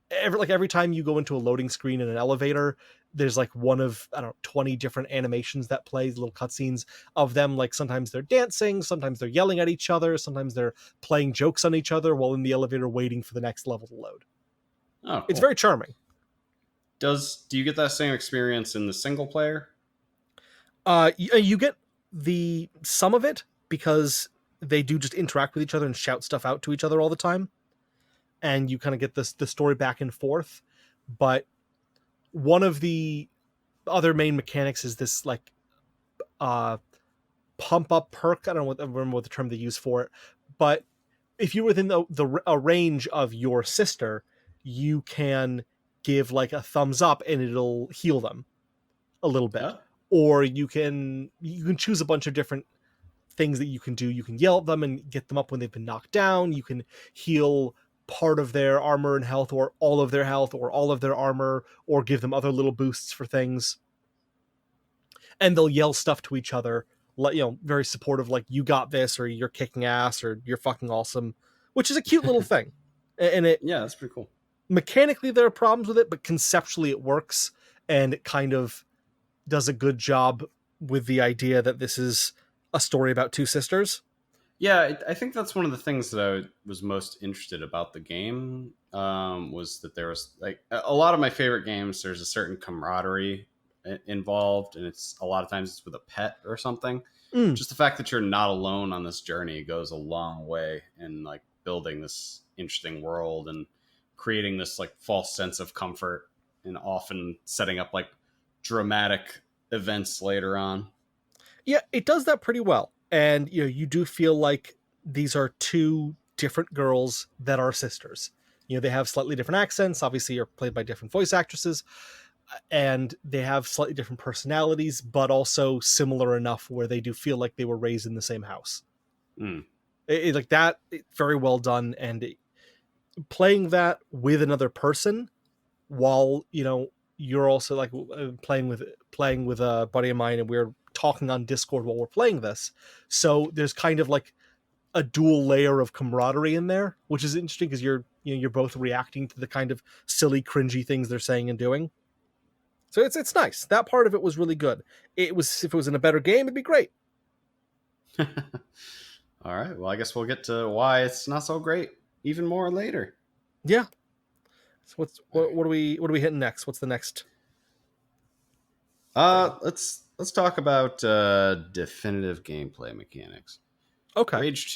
every time you go into a loading screen in an elevator, there's like one of 20 different animations that play, little cutscenes of them. Like, sometimes they're dancing, sometimes they're yelling at each other, sometimes they're playing jokes on each other while in the elevator waiting for the next level to load. Oh, cool. It's very charming. Do you get that same experience in the single player? You get some of it, because they do just interact with each other and shout stuff out to each other all the time, and you kind of get the story back and forth. But one of the other main mechanics is this like pump up perk. I don't remember what the term they use for it, but if you're within a range of your sister, you can give like a thumbs up and it'll heal them a little bit. Oh. Or you can choose a bunch of different things that you can do. You can yell at them and get them up when they've been knocked down. You can heal part of their armor and health, or all of their health, or all of their armor, or give them other little boosts for things. And they'll yell stuff to each other, very supportive, like, you got this, or you're kicking ass, or you're fucking awesome, which is a cute little thing. And that's pretty cool. Mechanically, there are problems with it, but conceptually it works, and it kind of does a good job with the idea that this is a story about two sisters. Yeah, I think that's one of the things that I was most interested about the game. Was that there was like a lot of my favorite games. There's a certain camaraderie involved, and it's a lot of times it's with a pet or something. Mm. Just the fact that you're not alone on this journey goes a long way in like building this interesting world and creating this like false sense of comfort, and often setting up like dramatic events later on. Yeah, it does that pretty well. And you do feel like these are two different girls that are sisters. They have slightly different accents, obviously are played by different voice actresses, and they have slightly different personalities, but also similar enough where they do feel like they were raised in the same house. Mm. Like that, very well done. And playing that with another person while you're also like playing with a buddy of mine, and we're talking on Discord while we're playing this, so there's kind of like a dual layer of camaraderie in there, which is interesting because you're both reacting to the kind of silly cringy things they're saying and doing. So it's nice. That part of it was really good. If it was in a better game, it'd be great. All right. Well, I guess we'll get to why it's not so great even more later. Yeah. So what are we hitting next? What's the next? Let's talk about definitive gameplay mechanics. Okay. Rage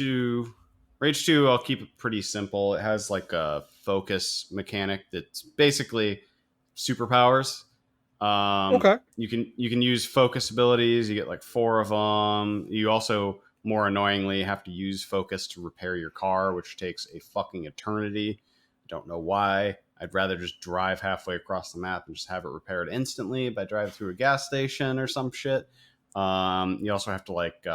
2, I'll keep it pretty simple. It has like a focus mechanic that's basically superpowers. Okay. You can use focus abilities. You get like 4 of them. You also, more annoyingly, have to use focus to repair your car, which takes a fucking eternity. Don't know why. I'd rather just drive halfway across the map and just have it repaired instantly by driving through a gas station or some shit. You also have to like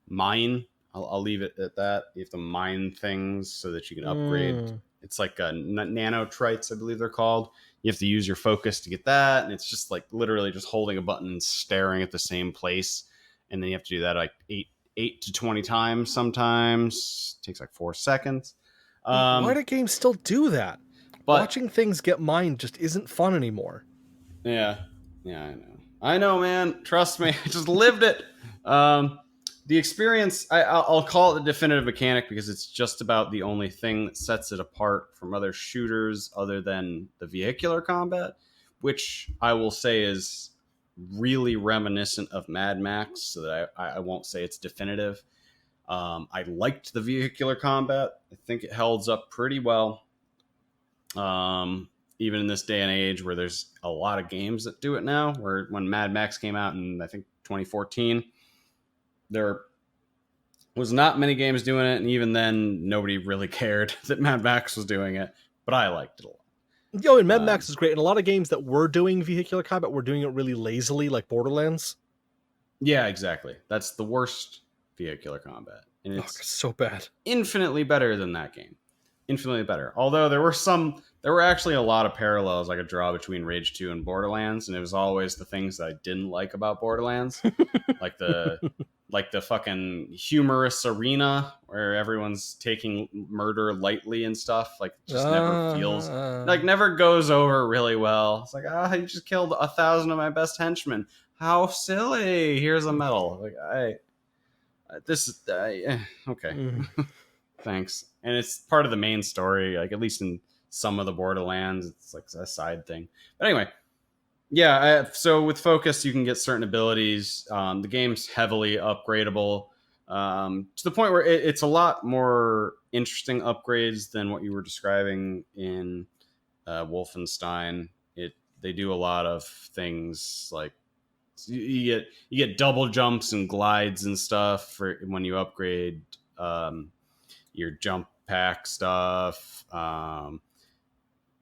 mine. I'll leave it at that. You have to mine things so that you can upgrade. It's like nanotrites, I believe they're called. You have to use your focus to get that, and it's just like literally just holding a button and staring at the same place, and then you have to do that like 8 to 20 times. Sometimes it takes like 4 seconds. Why do games still do that? But watching things get mined just isn't fun anymore. Yeah, I know, man. Trust me, I just lived it. The experience, I'll call it the definitive mechanic because it's just about the only thing that sets it apart from other shooters other than the vehicular combat, which I will say is really reminiscent of Mad Max, so that I won't say it's definitive. I liked the vehicular combat. I think it holds up pretty well. Even in this day and age where there's a lot of games that do it now, where when Mad Max came out in, I think, 2014, there was not many games doing it, and even then, nobody really cared that Mad Max was doing it, but I liked it a lot. And Mad Max is great, and a lot of games that were doing vehicular combat were doing it really lazily, like Borderlands. Yeah, exactly. That's the worst vehicular combat, and it's so bad. Infinitely better than that game. Infinitely better. Although there were actually a lot of parallels I could draw between Rage 2 and Borderlands, and it was always the things that I didn't like about Borderlands. like the fucking humorous arena where everyone's taking murder lightly and stuff. Like it just never feels like never goes over really well. It's like, you just killed 1,000 of my best henchmen. How silly. Here's a medal. Like okay. Thanks. And it's part of the main story, like at least in some of the Borderlands, it's like a side thing. But anyway, yeah. So with focus, you can get certain abilities. The game's heavily upgradable to the point where it's a lot more interesting upgrades than what you were describing in Wolfenstein. They do a lot of things like you get double jumps and glides and stuff for when you upgrade. Your jump pack stuff.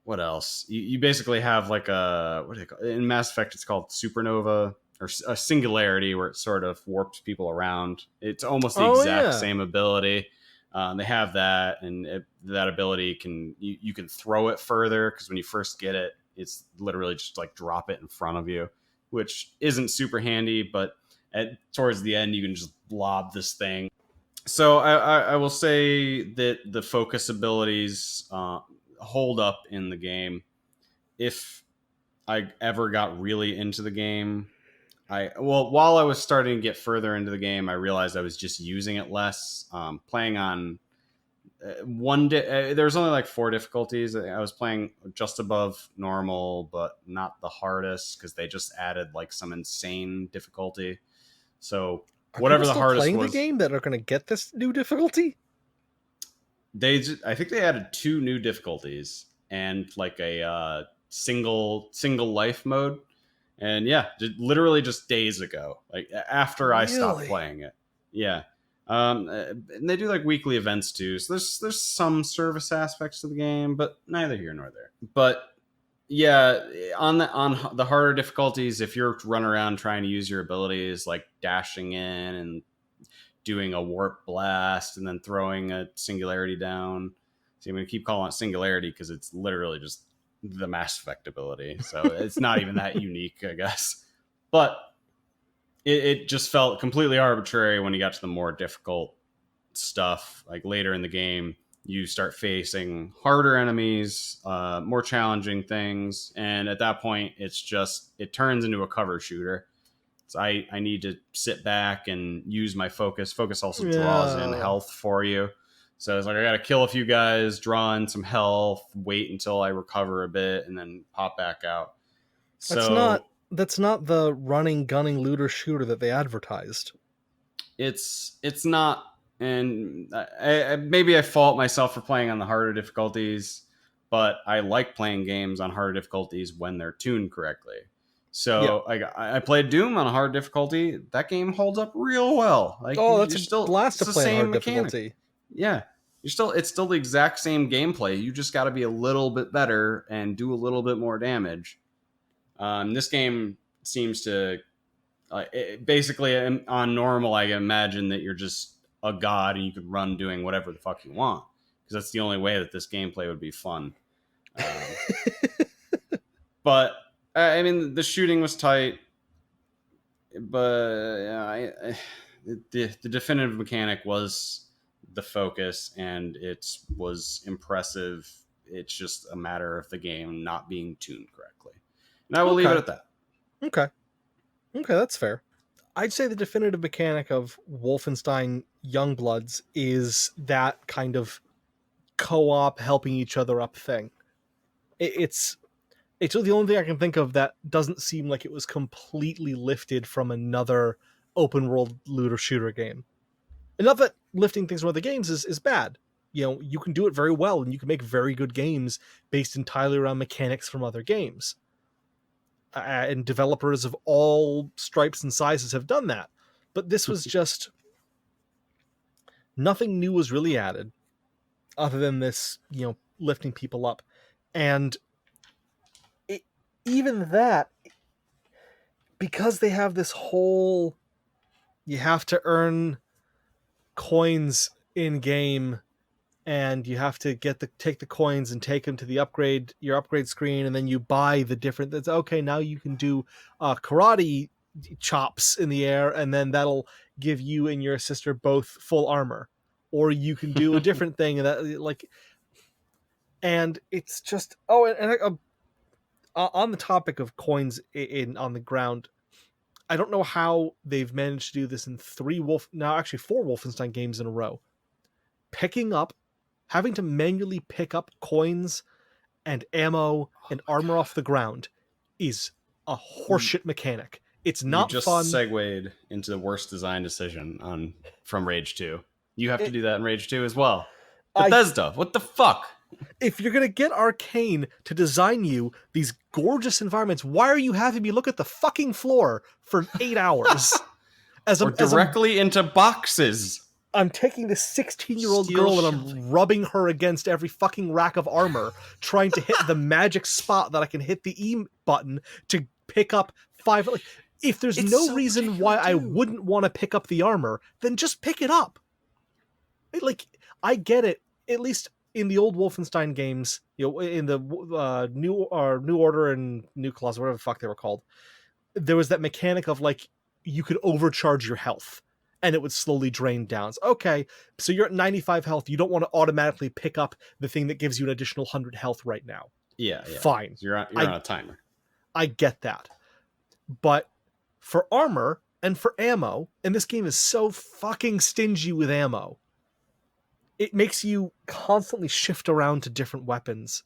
What else? You basically have like what do they call it? In Mass Effect? It's called supernova or a singularity, where it sort of warps people around. It's almost the exact same ability. They have that, and that ability you can throw it further, because when you first get it, it's literally just like drop it in front of you, which isn't super handy. But towards the end, you can just lob this thing. So I will say that the focus abilities hold up in the game. If I ever got really into the game, while I was starting to get further into the game, I realized I was just using it less. Playing on there's only like 4 difficulties. I was playing just above normal, but not the hardest because they just added like some insane difficulty. So Are whatever people the still hardest playing was, the game that are going to get this new difficulty? I think they added 2 new difficulties and like a single life mode. And yeah, literally just days ago, like after I stopped Really? playing it. Yeah. And they do like weekly events too. So there's some service aspects to the game, but neither here nor there. But yeah, on the harder difficulties, if you're running around trying to use your abilities, like dashing in and doing a warp blast and then throwing a singularity down. So I'm going to keep calling it singularity because it's literally just the Mass Effect ability. So it's not even that unique, I guess. But it just felt completely arbitrary when you got to the more difficult stuff. Like later in the game, you start facing harder enemies, more challenging things. And at that point, it turns into a cover shooter. So I need to sit back and use my focus. Focus also draws in health for you. So it's like I got to kill a few guys, draw in some health, wait until I recover a bit, and then pop back out. So That's not the running, gunning, looter shooter that they advertised. it's not, and maybe I fault myself for playing on the harder difficulties, but I like playing games on harder difficulties when they're tuned correctly. So like I played Doom on a hard difficulty. That game holds up real well. Like That's a blast to play on hard difficulty. Yeah, it's still the exact same gameplay. You just got to be a little bit better and do a little bit more damage. This game seems to basically on normal. I imagine that you're just a god and you could run doing whatever the fuck you want because that's the only way that this gameplay would be fun. But I mean, the shooting was tight, but the definitive mechanic was the focus, and it was impressive. It's just a matter of the game not being tuned correctly. And I will leave it at that. Okay, that's fair. I'd say the definitive mechanic of Wolfenstein Youngbloods is that kind of co-op helping each other up thing. It's the only thing I can think of that doesn't seem like it was completely lifted from another open world looter shooter game. And not that lifting things from other games is bad. You know, you can do it very well and you can make very good games based entirely around mechanics from other games. And developers of all stripes and sizes have done that. But this was just nothing new was really added other than this, lifting people up. And even that, because they have this whole, you have to earn coins in game and you have to take the coins and take them to your upgrade screen, and then you buy the different, that's okay, now you can do karate chops in the air, and then that'll give you and your sister both full armor, or you can do a different thing, and that and it's just on the topic of coins on the ground, I don't know how they've managed to do this in 4 Wolfenstein games in a row. Having to manually pick up coins and ammo and armor off the ground is a horseshit mechanic. It's not fun. You just segued into the worst design decision from Rage 2. You have to do that in Rage 2 as well. Bethesda, what the fuck? If you're going to get Arcane to design you these gorgeous environments, why are you having me look at the fucking floor for 8 hours? Directly into boxes. I'm taking this 16-year-old girl and I'm rubbing her against every fucking rack of armor, trying to hit the magic spot that I can hit the E button to pick up 5. If there's no reason why I wouldn't want to pick up the armor, then just pick it up. I get it. At least in the old Wolfenstein games, in the New Order and New Colossus, whatever the fuck they were called, there was that mechanic of you could overcharge your health and it would slowly drain down. So, okay, so you're at 95 health. You don't want to automatically pick up the thing that gives you an additional 100 health right now. Yeah. Fine. So you're on a timer. I get that. But for armor and for ammo, and this game is so fucking stingy with ammo. It makes you constantly shift around to different weapons,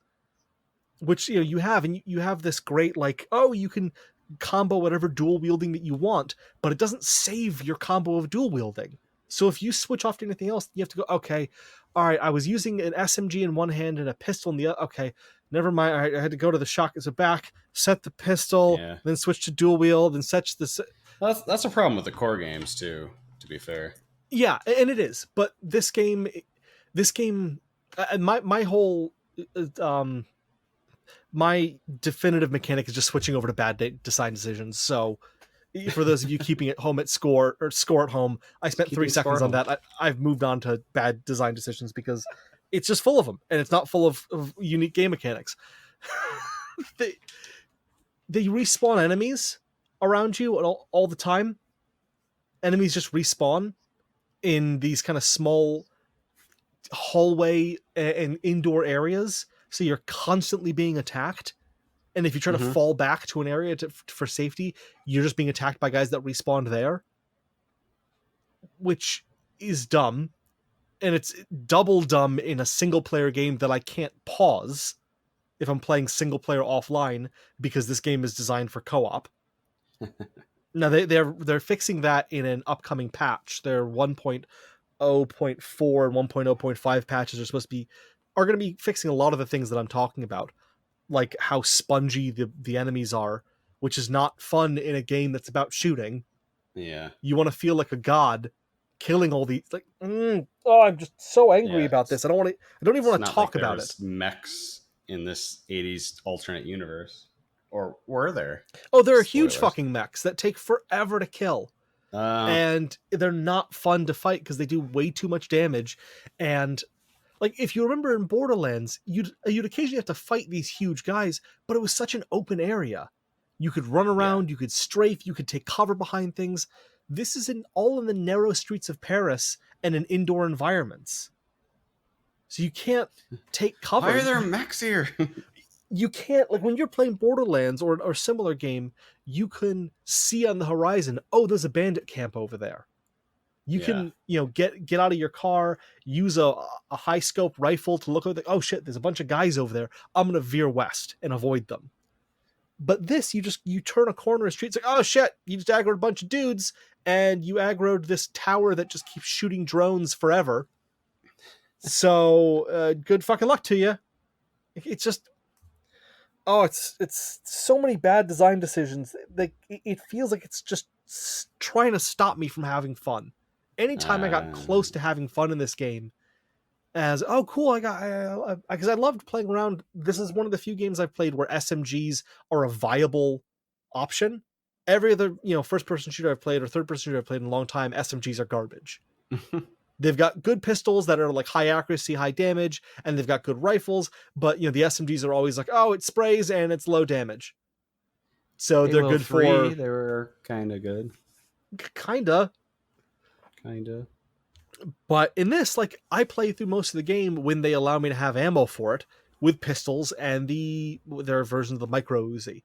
which you have, and you have this great like, oh, you can combo whatever dual wielding that you want, but it doesn't save your combo of dual wielding. So if you switch off to anything else, you have to go, okay, all right, I was using an SMG in one hand and a pistol in the other. Okay, never mind. All right, I had to go to the shotgun. So back, set the pistol, then switch to dual wield, and set the. That's a problem with the core games too, to be fair. Yeah, and it is. But this game, my whole my definitive mechanic is just switching over to bad design decisions. So for those of you keeping it home at score at home, I spent 3 seconds on that. I've moved on to bad design decisions because it's just full of them, and it's not full of unique game mechanics. they respawn enemies around you all the time. Enemies just respawn in these kind of small hallway and indoor areas, so you're constantly being attacked. And if you try to fall back to an area for safety, you're just being attacked by guys that respawned there, which is dumb. And it's double dumb in a single player game that I can't pause if I'm playing single player offline, because this game is designed for co-op. Now they're fixing that in an upcoming patch. Their 1.0.4 and 1.0.5 patches are going to be fixing a lot of the things that I'm talking about, like how spongy the enemies are, which is not fun in a game that's about shooting. Yeah, you want to feel like a god killing all these like. I'm just so angry about this. I don't even want to talk about it. Mechs in this 80s alternate universe, or were there? Oh, there are huge fucking mechs that take forever to kill. And they're not fun to fight because they do way too much damage. And like, if you remember in Borderlands, you'd occasionally have to fight these huge guys, but it was such an open area. You could run around, you could strafe, you could take cover behind things. This is all in the narrow streets of Paris and in indoor environments. So you can't take cover. Why are there mechs here? You can't, like, when you're playing Borderlands or similar game, you can see on the horizon, oh, there's a bandit camp over there. You can, get out of your car, use a high scope rifle to look like, oh shit, there's a bunch of guys over there. I'm going to veer west and avoid them. But this, you turn a corner of the street, it's like, oh shit, you just aggroed a bunch of dudes, and you aggroed this tower that just keeps shooting drones forever. So, good fucking luck to you. It's just, it's so many bad design decisions. Like, it feels like it's just trying to stop me from having fun. Anytime I got close to having fun in this game, as, oh cool, because I loved playing around. This is one of the few games I've played where SMGs are a viable option. Every other, first person shooter I've played or third person shooter I've played in a long time, SMGs are garbage. They've got good pistols that are like high accuracy, high damage, and they've got good rifles, but the SMGs are always like, oh, it sprays and it's low damage. So they're good for. They were kind of good. Kinda. But in this, like, I play through most of the game when they allow me to have ammo for it with pistols and their version of the micro Uzi.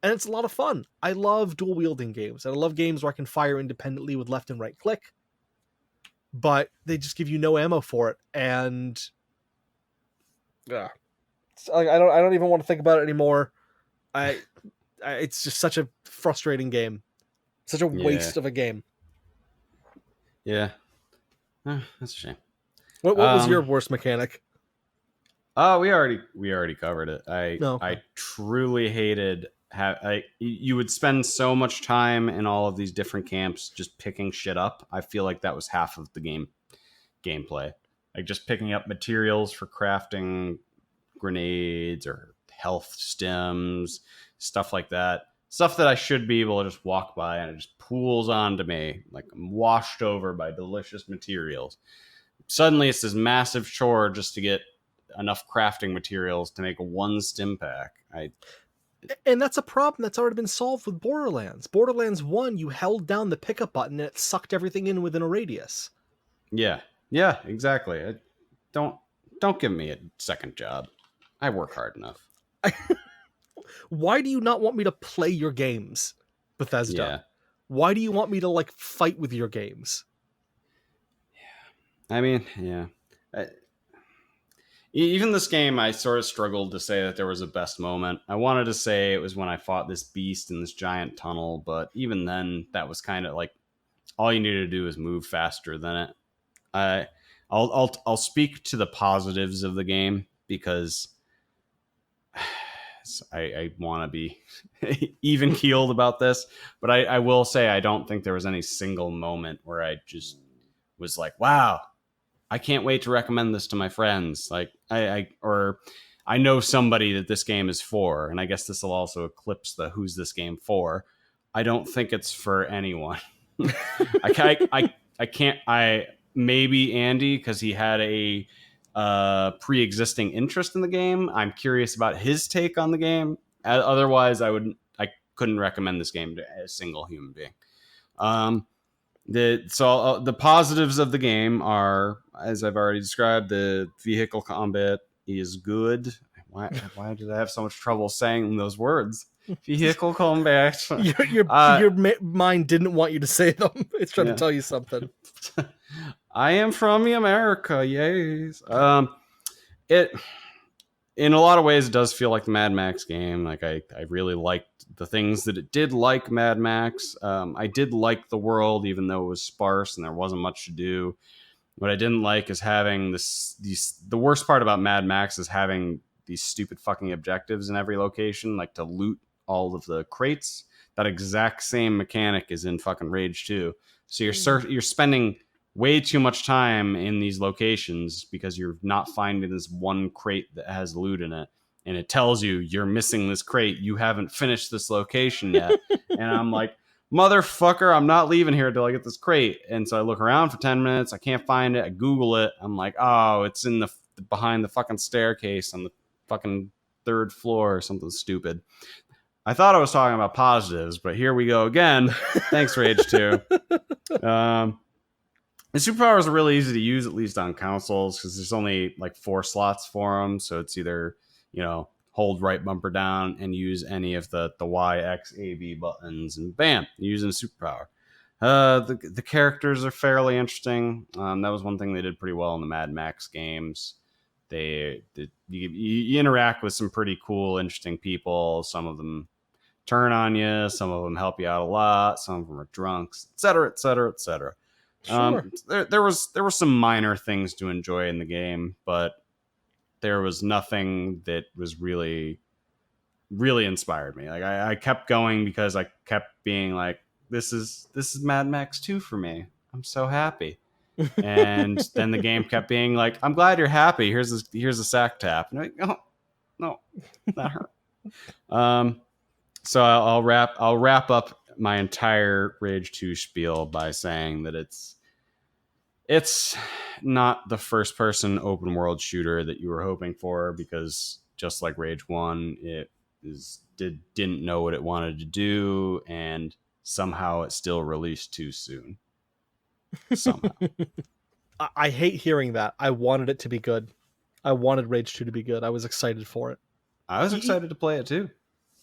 And it's a lot of fun. I love dual wielding games. And I love games where I can fire independently with left and right click. But they just give you no ammo for it. And I don't even want to think about it anymore. It's just such a frustrating game. Such a waste of a game. Yeah. That's a shame. What was your worst mechanic? We already covered it. I truly hated you would spend so much time in all of these different camps just picking shit up. I feel like that was half of the gameplay. Like just picking up materials for crafting grenades or health stems, stuff like that. Stuff that I should be able to just walk by and it just pools onto me like I'm washed over by delicious materials. Suddenly it's this massive chore just to get enough crafting materials to make one stim pack. And that's a problem that's already been solved with Borderlands. Borderlands 1, you held down the pickup button and it sucked everything in within a radius. Yeah, exactly. Don't give me a second job. I work hard enough. Why do you not want me to play your games? Bethesda. Yeah. Why do you want me to like fight with your games? I mean, yeah. Even this game, I sort of struggled to say that there was a best moment. I wanted to say it was when I fought this beast in this giant tunnel, but even then, that was kind of like all you needed to do is move faster than it. I, I'll speak to the positives of the game because I want to be even keeled about this, but I will say I don't think there was any single moment where I just was like, wow, I can't wait to recommend this to my friends. Like I know somebody that this game is for, and I guess this will also eclipse the who's this game for. I don't think it's for anyone. I can't. I maybe Andy because he had a pre-existing interest in the game. I'm curious about his take on the game. Otherwise, I couldn't recommend this game to a single human being. The positives of the game are, as I've already described, the vehicle combat is good. Why did I have so much trouble saying those words? Vehicle combat. Your mind didn't want you to say them. It's trying to tell you something. I am from America, yes. It in a lot of ways it does feel like the Mad Max game. Like I really liked the things that it did like Mad Max. I did like the world, even though it was sparse and there wasn't much to do. What I didn't like is having the worst part about Mad Max is having these stupid fucking objectives in every location, like to loot all of the crates. That exact same mechanic is in fucking Rage 2. So you're spending way too much time in these locations because you're not finding this one crate that has loot in it, and it tells you you're missing this crate, you haven't finished this location yet. And I'm like, motherfucker, I'm not leaving here until I get this crate. And so I look around for 10 minutes, I can't find it, I Google it, I'm like, oh, it's in the behind the fucking staircase on the fucking 3rd floor or something stupid. I thought I was talking about positives, but here we go again. Thanks, Rage 2. The superpowers are really easy to use, at least on consoles, because there's only like 4 slots for them. So it's either, hold right bumper down and use any of the Y, X, A, B buttons, and bam, you're using a superpower. The characters are fairly interesting. That was one thing they did pretty well in the Mad Max games. You interact with some pretty cool, interesting people. Some of them turn on you. Some of them help you out a lot. Some of them are drunks, etc., etc., etc. Sure. There were some minor things to enjoy in the game, but there was nothing that was really inspired me. Like I kept going because I kept being like, this is Mad Max 2 for me. I'm so happy. And then the game kept being like, I'm glad you're happy. Here's a sack tap. And I'm like, oh no, that hurt. So I'll wrap up my entire Rage 2 spiel by saying that it's not the first person open world shooter that you were hoping for, because just like Rage 1, it didn't know what it wanted to do, and somehow it still released too soon. Somehow. I hate hearing that. I wanted it to be good. I wanted Rage 2 to be good. I was excited for it. I was excited to play it too.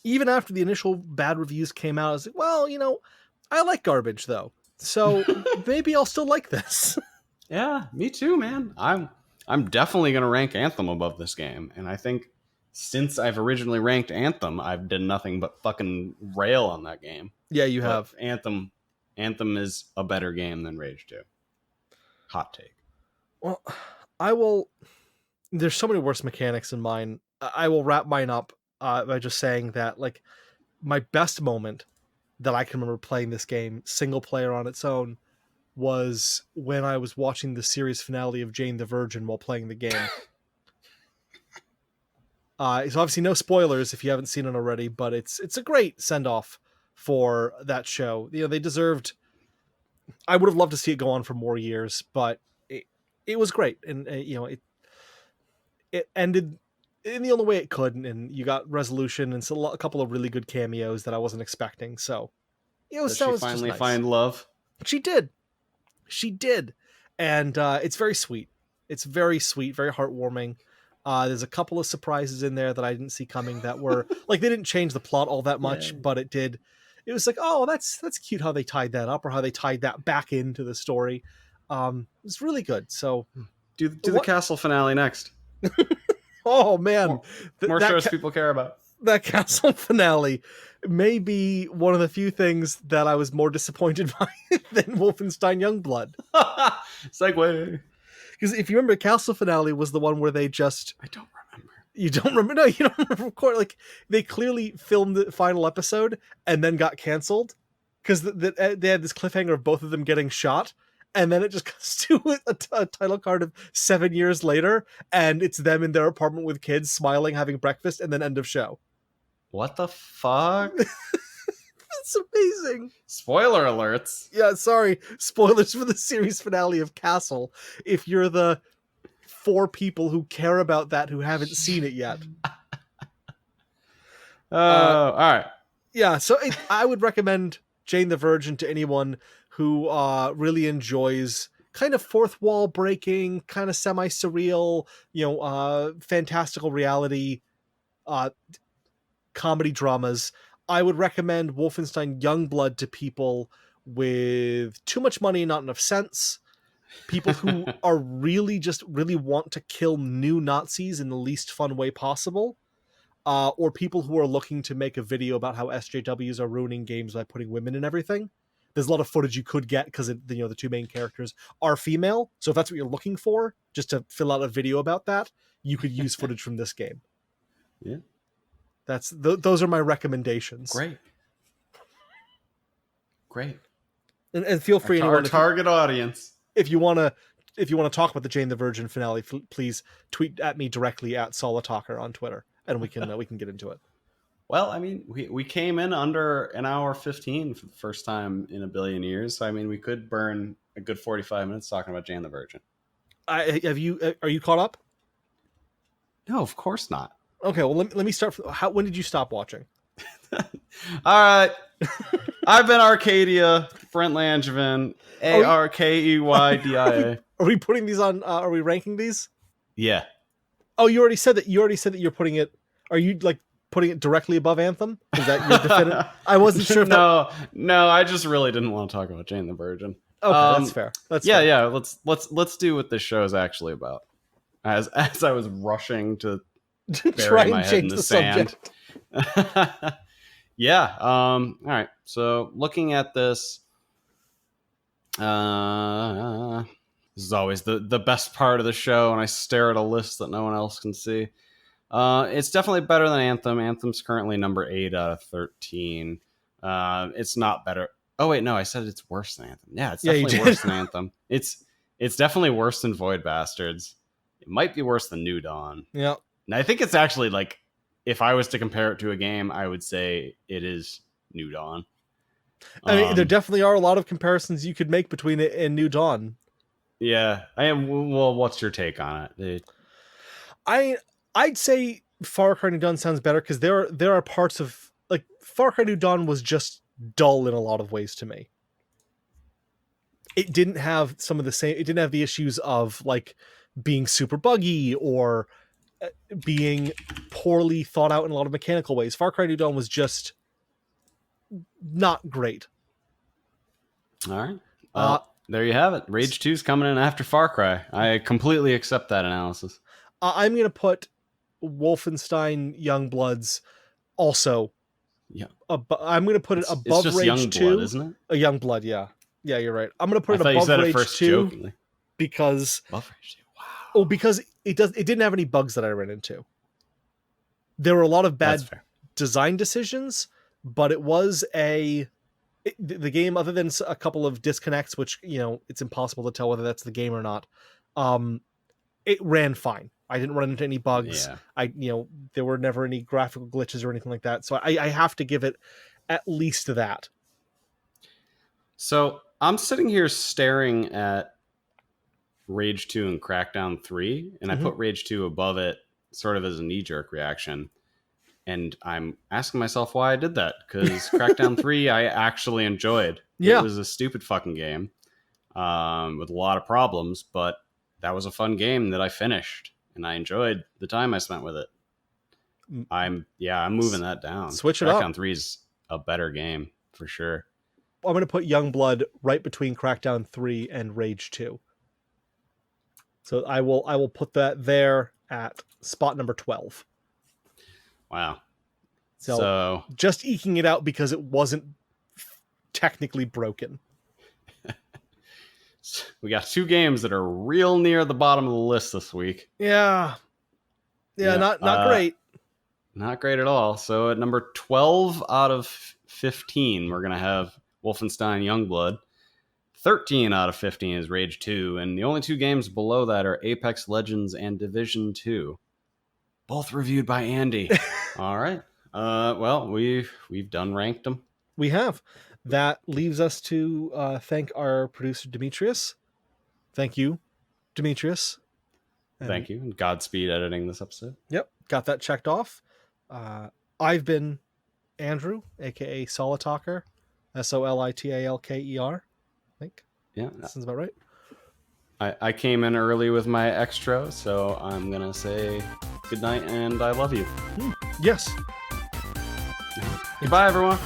Even after the initial bad reviews came out, I was like, well, I like garbage though. So maybe I'll still like this. Yeah, me too, man. I'm definitely going to rank Anthem above this game. And I think since I've originally ranked Anthem, I've done nothing but fucking rail on that game. Yeah, you have. Anthem is a better game than Rage 2. Hot take. Well, there's so many worse mechanics in mine. I will wrap mine up by just saying that, like, my best moment that I can remember playing this game, single player on its own, was when I was watching the series finale of Jane the Virgin while playing the game. So obviously no spoilers if you haven't seen it already, but it's a great send-off for that show. They deserved... I would have loved to see it go on for more years, but it was great. And, it ended in the only way it could, and you got resolution and a couple of really good cameos that I wasn't expecting. So it was, Did she finally nice. Find love? She did. And it's very sweet. It's very sweet, very heartwarming. There's a couple of surprises in there that I didn't see coming that were like, they didn't change the plot all that much, but it it was like, oh, that's cute how they tied that up, or how they tied that back into the story. It's really good. So Do the castle finale next. Oh man, More shows people care about. That castle finale may be one of the few things that I was more disappointed by than Wolfenstein Youngblood. Segue. Because if you remember, castle finale was the one where they just... I don't remember. You don't remember? No, you don't remember. Of course, like, they clearly filmed the final episode and then got canceled because they had this cliffhanger of both of them getting shot. And then it just goes to a title card of 7 years later, and it's them in their apartment with kids, smiling, having breakfast, and then end of show. What the fuck? That's amazing. Spoiler alerts. Yeah, sorry. Spoilers for the series finale of Castle. If you're the 4 people who care about that who haven't seen it yet. All right. Yeah, so I would recommend Jane the Virgin to anyone who really enjoys kind of fourth wall breaking, kind of semi-surreal, fantastical reality comedy dramas. I would recommend Wolfenstein Youngblood to people with too much money and not enough sense. People who are really want to kill new Nazis in the least fun way possible. Or people who are looking to make a video about how SJWs are ruining games by putting women in everything. There's a lot of footage you could get because the 2 main characters are female. So if that's what you're looking for, just to fill out a video about that, you could use footage from this game. Yeah. Those are my recommendations. Great. And feel free, our target audience. If you want to talk about the Jane the Virgin finale, please tweet at me directly at Solitalker on Twitter, and we can get into it. Well, I mean, we came in under an hour 15 for the first time in a billion years. So, I mean, we could burn a good 45 minutes talking about Jane the Virgin. Are you caught up? No, of course not. Okay, well, let me start. When did you stop watching? All right. I've been Arcadia, Brent Langevin, ARKEYDIA. Are we putting these on? Are we ranking these? Yeah. Oh, you already said that. You're putting it. Are you like putting it directly above Anthem? Is that your definitive? I wasn't sure. No, I just really didn't want to talk about Jane the Virgin. Okay, that's fair. Yeah. Let's do what this show is actually about. As I was rushing to bury my head in the sand. Yeah. All right. So looking at this, this is always the best part of the show, and I stare at a list that no one else can see. It's definitely better than Anthem. Anthem's currently number 8 out of 13. It's not better. Oh wait, no, I said it's worse than Anthem. Yeah, it's definitely worse than Anthem. It's definitely worse than Void Bastards. It might be worse than New Dawn. Yeah. And I think it's actually like, if I was to compare it to a game, I would say it is New Dawn. I mean, there definitely are a lot of comparisons you could make between it and New Dawn. Yeah, I am. Well, what's your take on it? I'd say Far Cry New Dawn sounds better because there are parts of like Far Cry New Dawn was just dull in a lot of ways to me. It didn't have some of the same. It didn't have the issues of like being super buggy or being poorly thought out in a lot of mechanical ways. Far Cry New Dawn was just not great. All right. There you have it. Rage 2 is coming in after Far Cry. I completely accept that analysis. I'm going to put Wolfenstein Youngbloods also. Yeah. I'm going to put it above Rage Youngblood, 2. Isn't it? A Youngblood, yeah. Yeah, you're right. I'm going to put it above you said Rage it first 2 jokingly. because above Rage 2. Wow. Oh, because it didn't have any bugs that I ran into. There were a lot of bad design decisions, but it was the game, other than a couple of disconnects, which, it's impossible to tell whether that's the game or not. It ran fine. I didn't run into any bugs. Yeah. There were never any graphical glitches or anything like that. So I have to give it at least that. So I'm sitting here staring at Rage 2 and Crackdown 3, and I put Rage 2 above it sort of as a knee-jerk reaction. And I'm asking myself why I did that, because Crackdown 3 I actually enjoyed. Yeah. It was a stupid fucking game with a lot of problems, but that was a fun game that I finished, and I enjoyed the time I spent with it. I'm moving that down. Switch it up. Crackdown 3 is a better game. for sure. I'm going to put Youngblood right between Crackdown 3 and Rage 2. So I will put that there at spot number 12. Wow. So just eking it out because it wasn't technically broken. We got 2 games that are real near the bottom of the list this week. Yeah, not great. Not great at all. So at number 12 out of 15, we're going to have Wolfenstein Youngblood. 13 out of 15 is Rage 2, and the only 2 games below that are Apex Legends and Division 2. Both reviewed by Andy. All right. Well, we've done ranked them. We have. That leaves us to thank our producer, Demetrius. Thank you, Demetrius. Thank you, and Godspeed editing this episode. Yep, got that checked off. I've been Andrew, a.k.a. Solitalker, Solitalker, I think. Yeah. That sounds about right. I came in early with my extra, so I'm going to say good night and I love you. Yes. Goodbye, everyone.